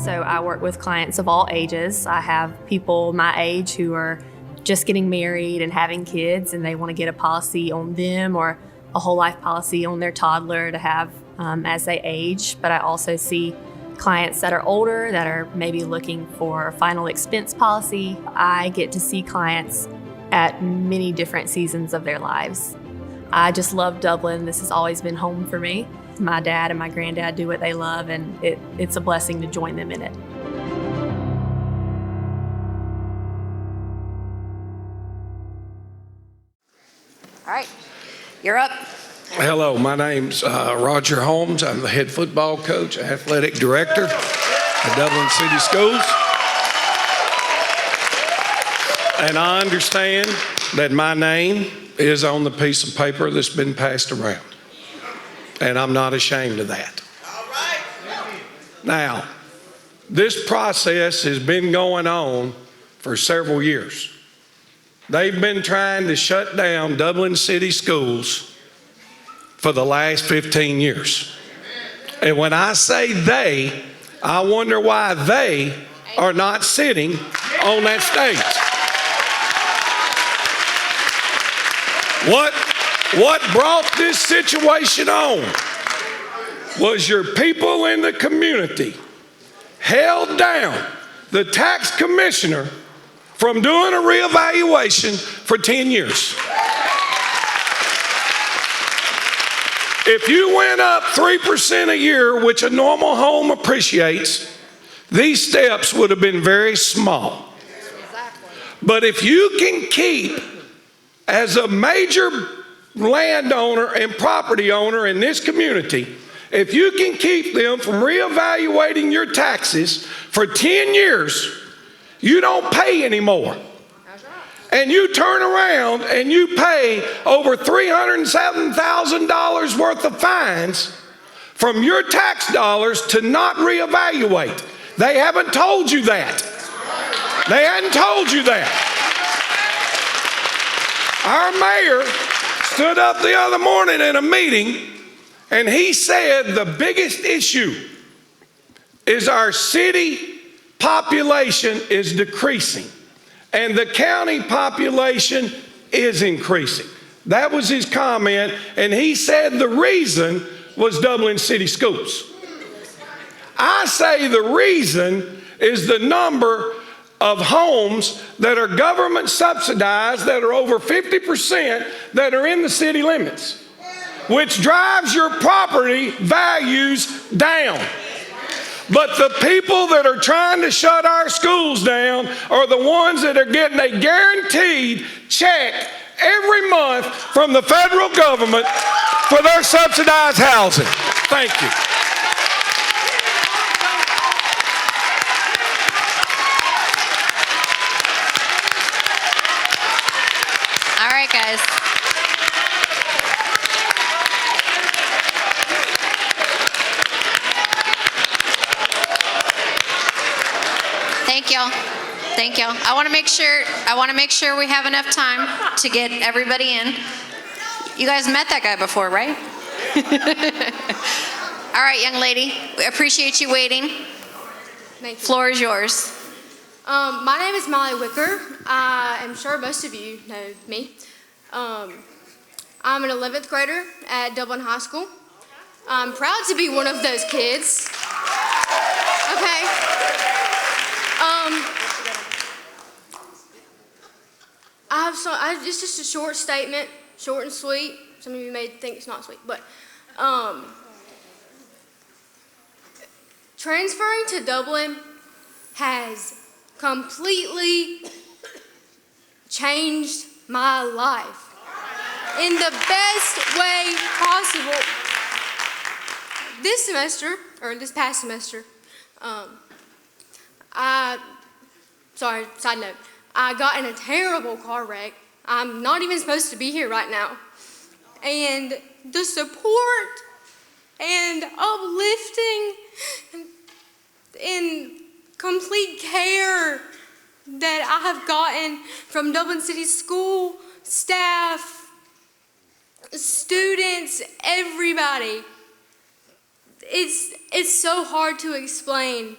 So I work with clients of all ages. I have people my age who are just getting married and having kids, and they want to get a policy on them or a whole life policy on their toddler to have as they age. But I also see clients that are older that are maybe looking for a final expense policy. I get to see clients at many different seasons of their lives. I just love Dublin. This has always been home for me. My dad and my granddad do what they love, and it's a blessing to join them in it. All right, you're up. Hello, my name's Roger Holmes. I'm the head football coach, athletic director at Dublin City Schools. And I understand that my name is on the piece of paper that's been passed around. And I'm not ashamed of that. Now, this process has been going on for several years. They've been trying to shut down Dublin City Schools for the last 15 years. And when I say they, I wonder why they are not sitting on that stage. What brought this situation on was your people in the community held down the tax commissioner from doing a reevaluation for 10 years. If you went up 3% a year, which a normal home appreciates, these steps would have been very small. But if you can keep, as a major landowner and property owner in this community, if you can keep them from reevaluating your taxes for 10 years, you don't pay anymore. And you turn around and you pay over $307,000 worth of fines from your tax dollars to not reevaluate. They haven't told you that. They hadn't told you that. Our mayor stood up the other morning in a meeting and he said the biggest issue is our city population is decreasing and the county population is increasing. That was his comment, and he said the reason was Dublin City Schools. I say the reason is the number of homes that are government subsidized that are over 50% that are in the city limits, which drives your property values down. But the people that are trying to shut our schools down are the ones that are getting a guaranteed check every month from the federal government for their subsidized housing. Thank you. All right, guys. Thank y'all. Thank y'all. I want to make sure we have enough time to get everybody in. You guys met that guy before, right? All right, young lady. We appreciate you waiting. Thank you. Floor is yours. My name is Molly Wicker. I'm sure most of you know me. I'm an 11th grader at Dublin High School. I'm proud to be one of those kids. Okay. It's just a short statement, short and sweet. Some of you may think it's not sweet, but transferring to Dublin has completely changed my life in the best way possible. This past semester, side note, I got in a terrible car wreck. I'm not even supposed to be here right now. And the support and uplifting and complete care that I have gotten from Dublin City School staff, students, everybody. It's so hard to explain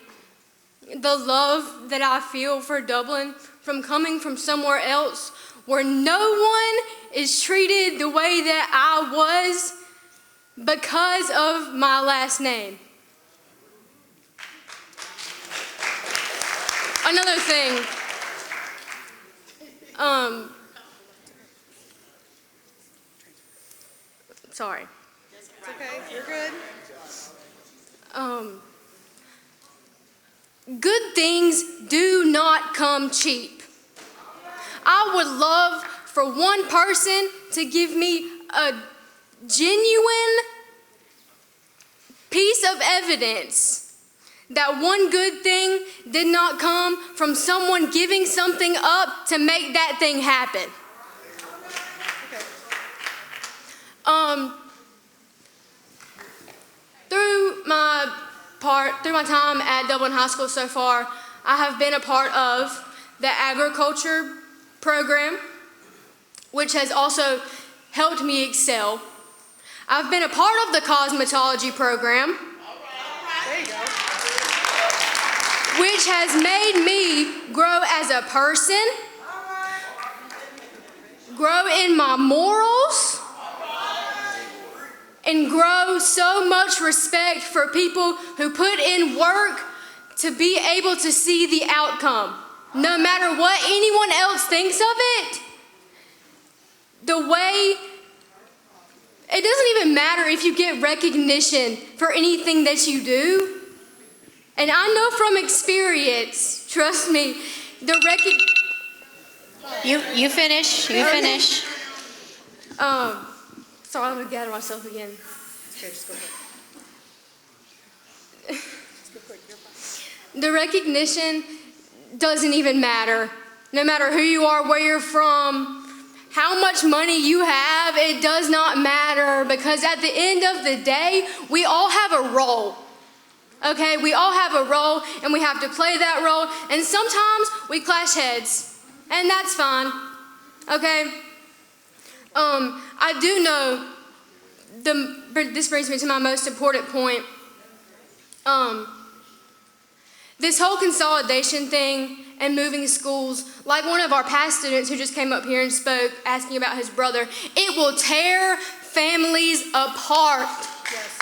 the love that I feel for Dublin from coming from somewhere else where no one is treated the way that I was because of my last name. Another thing, sorry. It's okay, you're good. Good things do not come cheap. I would love for one person to give me a genuine piece of evidence that one good thing did not come from someone giving something up to make that thing happen. Through my time at Dublin High School so far, I have been a part of the agriculture program, which has also helped me excel. I've been a part of the cosmetology program, which has made me grow as a person, grow in my morals, and grow so much respect for people who put in work to be able to see the outcome. No matter what anyone else thinks of it, it doesn't even matter if you get recognition for anything that you do. And I know from experience, trust me, You finish. Sorry, I'm gonna gather myself again. Okay, just go ahead. The recognition doesn't even matter. No matter who you are, where you're from, how much money you have, it does not matter, because at the end of the day, we all have a role. Okay, we all have a role and we have to play that role, and sometimes we clash heads, and that's fine. Okay? I do know, this brings me to my most important point. This whole consolidation thing and moving schools, like one of our past students who just came up here and spoke asking about his brother, it will tear families apart. Yes.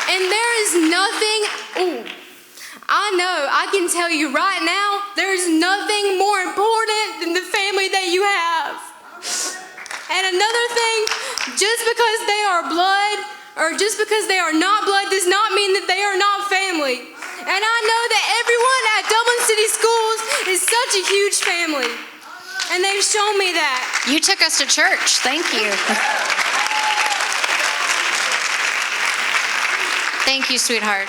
And there is nothing, I know, I can tell you right now, there's nothing more important than the family that you have. And another thing, just because they are blood or just because they are not blood does not mean that they are not family. And I know that everyone at Dublin City Schools is such a huge family. And they've shown me that. You took us to church. Thank you. Thank you, sweetheart.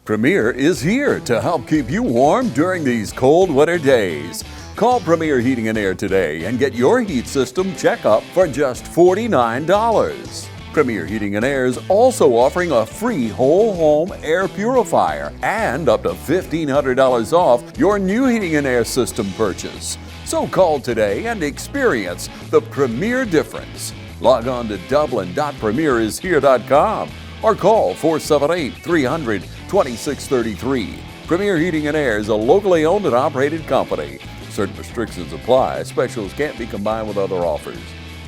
Premier is here to help keep you warm during these cold winter days. Call Premier Heating and Air today and get your heat system checkup for just $49. Premier Heating and Air is also offering a free whole home air purifier and up to $1,500 off your new heating and air system purchase. So call today and experience the Premier difference. Log on to dublin.premierishere.com or call 478-300-2633. Premier Heating and Air is a locally owned and operated company. Certain restrictions apply. Specials can't be combined with other offers.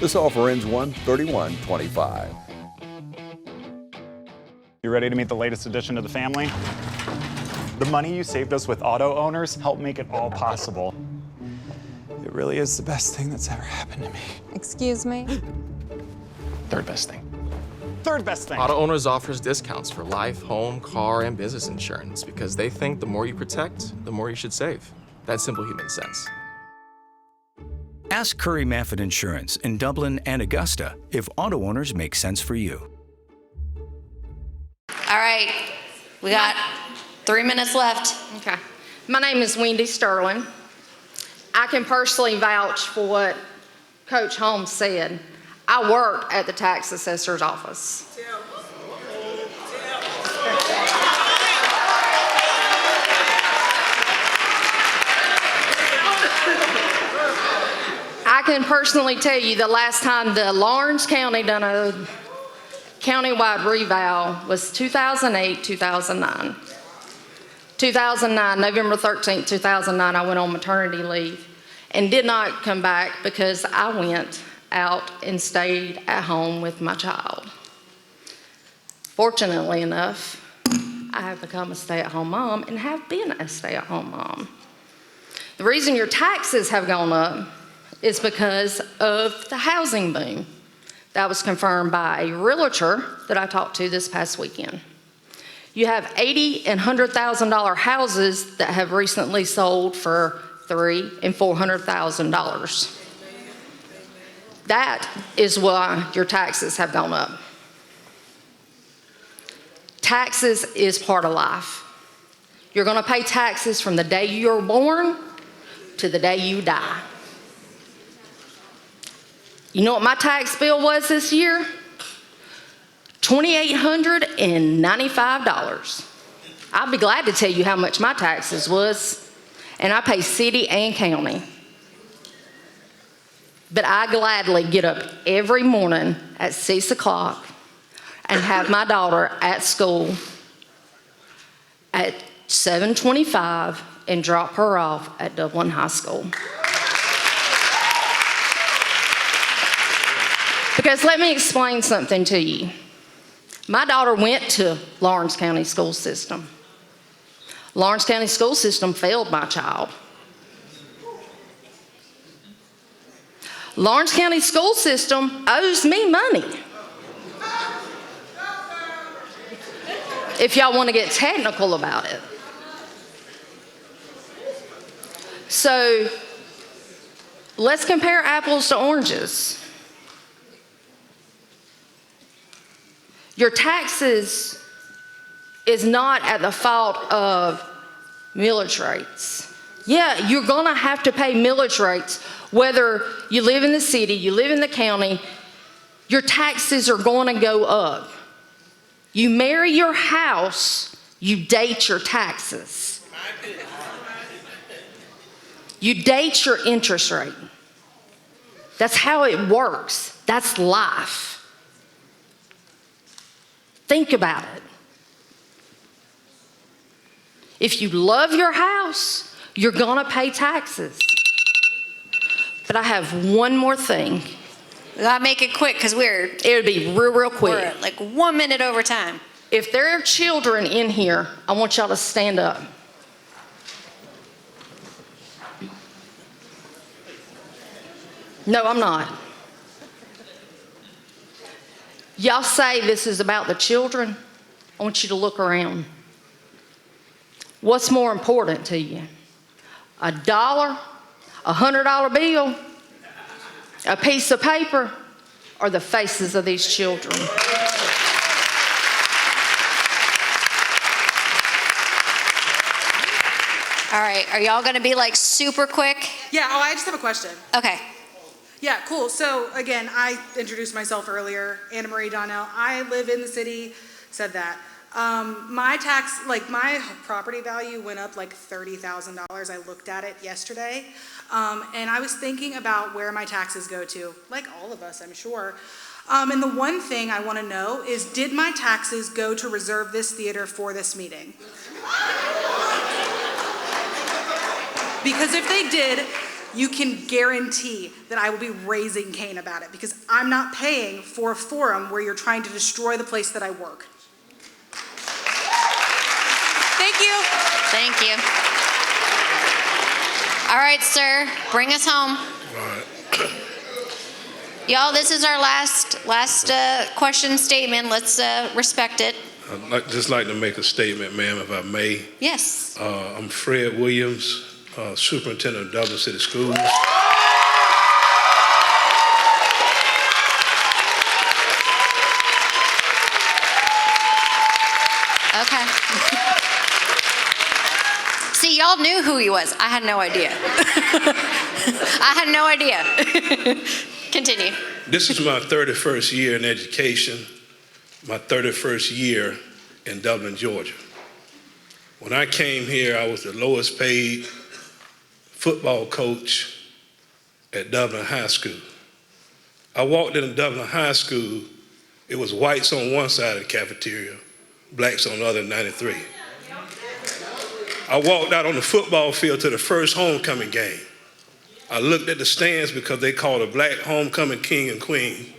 This offer ends 1/31/25. You ready to meet the latest addition to the family? The money you saved us with auto owners helped make it all possible. It really is the best thing that's ever happened to me. Excuse me? Third best thing. Third best thing. Auto Owners offers discounts for life, home, car, and business insurance because they think the more you protect, the more you should save. That's simple human sense. Ask Curry Maffett Insurance in Dublin and Augusta if auto owners make sense for you. All right, we got 3 minutes left. Okay. My name is Wendy Sterling. I can personally vouch for what Coach Holmes said. I worked at the tax assessor's office. I can personally tell you the last time the Lawrence County done a countywide reval was 2008, 2009. 2009, November 13th, 2009, I went on maternity leave and did not come back because I went out and stayed at home with my child. Fortunately enough, I have become a stay-at-home mom and have been a stay-at-home mom. The reason your taxes have gone up is because of the housing boom. That was confirmed by a realtor that I talked to this past weekend. You have $80,000 and $100,000 houses that have recently sold for $300,000 and $400,000. That is why your taxes have gone up. Taxes is part of life. You're gonna pay taxes from the day you're born to the day you die. You know what my tax bill was this year? $2,895. I'll be glad to tell you how much my taxes was, and I pay city and county. But I gladly get up every morning at 6 o'clock and have my daughter at school at 7:25 and drop her off at Dublin High School. Because let me explain something to you. My daughter went to Lawrence County School System. Lawrence County School System failed my child. Lawrence County School System owes me money. If y'all want to get technical about it. So let's compare apples to oranges. Your taxes is not at the fault of millage rates. Yeah, you're gonna have to pay millage rates whether you live in the city, you live in the county, your taxes are gonna go up. You marry your house, you date your taxes. You date your interest rate. That's how it works. That's life. Think about it. If you love your house, you're gonna pay taxes. But I have one more thing. We gotta make it quick because it'll be real quick. We're at like 1 minute over time. If there are children in here, I want y'all to stand up. No, I'm not. Y'all say this is about the children. I want you to look around. What's more important to you? $1, a $100 bill, a piece of paper, or the faces of these children? All right, are y'all gonna be like super quick? Yeah, I just have a question. Okay. Yeah, cool. So again, I introduced myself earlier, Anna Marie Donnell. I live in the city, said that. My property value went up like $30,000. I looked at it yesterday. And I was thinking about where my taxes go to, like all of us, I'm sure. And the one thing I want to know is, did my taxes go to reserve this theater for this meeting? Because if they did, you can guarantee that I will be raising Cain about it, because I'm not paying for a forum where you're trying to destroy the place that I work. Thank you. Thank you. All right, sir, bring us home. Y'all, this is our last question statement. Let's respect it. I'd just like to make a statement, ma'am, if I may. Yes. I'm Fred Williams, Superintendent of Dublin City Schools. Okay. See, y'all knew who he was. I had no idea. I had no idea. Continue. This is my 31st year in education, my 31st year in Dublin, Georgia. When I came here, I was the lowest paid football coach at Dublin High School. I walked into Dublin High School, it was whites on one side of the cafeteria, blacks on the other, 93. I walked out on the football field to the first homecoming game. I looked at the stands because they called a black homecoming king and queen.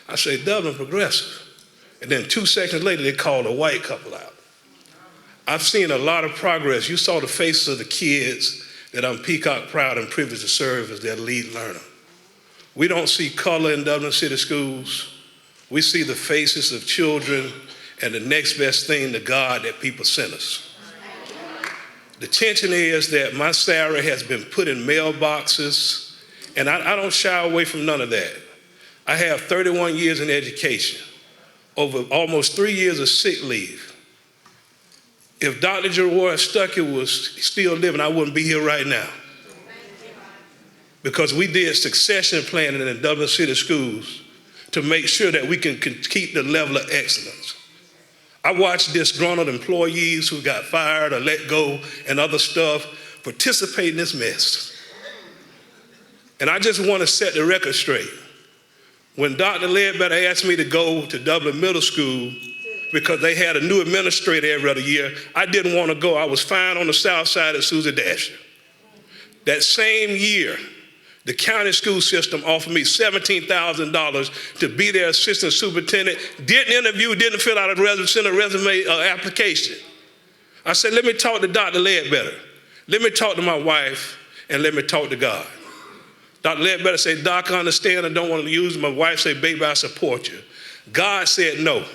I said, Dublin progressive. And then 2 seconds later, they called a white couple out. I've seen a lot of progress. You saw the faces of the kids that I'm peacock proud and privileged to serve as their lead learner. We don't see color in Dublin City Schools. We see the faces of children and the next best thing to God that people sent us. The tension is that my salary has been put in mailboxes, and I don't shy away from none of that. I have 31 years in education, over almost 3 years of sick leave. If Dr. Gerard Stuckey was still living, I wouldn't be here right now. Because we did succession planning in Dublin City Schools to make sure that we can keep the level of excellence. I watched disgruntled employees who got fired or let go and other stuff participate in this mess. And I just want to set the record straight. When Dr. Ledbetter asked me to go to Dublin Middle School because they had a new administrator every other year, I didn't want to go. I was fine on the south side of Susie Dasher. That same year, the county school system offered me $17,000 to be their assistant superintendent. Didn't interview, didn't fill out a resume application. I said, let me talk to Dr. Ledbetter. Let me talk to my wife, and let me talk to God. Dr. Ledbetter said, Doc, I understand I don't want to use. My wife said, baby, I support you. God said no.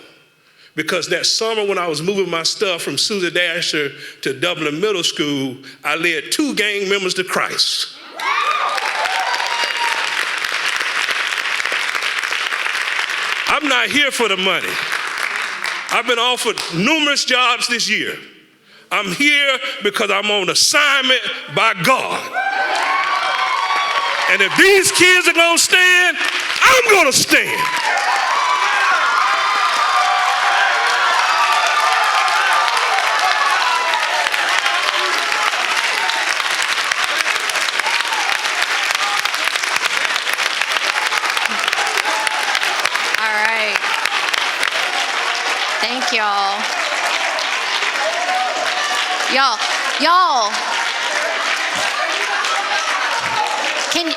Because that summer when I was moving my stuff from Susie Dasher to Dublin Middle School, I led 2 gang members to Christ. I'm not here for the money. I've been offered numerous jobs this year. I'm here because I'm on assignment by God. And if these kids are gonna stand, I'm gonna stand. Thank y'all. Y'all. Can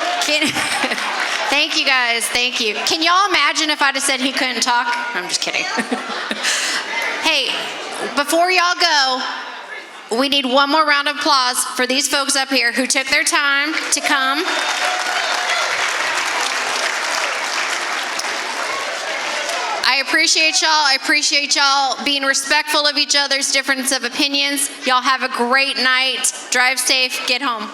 thank you guys, thank you. Can y'all imagine if I'd have said he couldn't talk? I'm just kidding. Hey, before y'all go, we need one more round of applause for these folks up here who took their time to come. I appreciate y'all. I appreciate y'all being respectful of each other's difference of opinions. Y'all have a great night. Drive safe. Get home.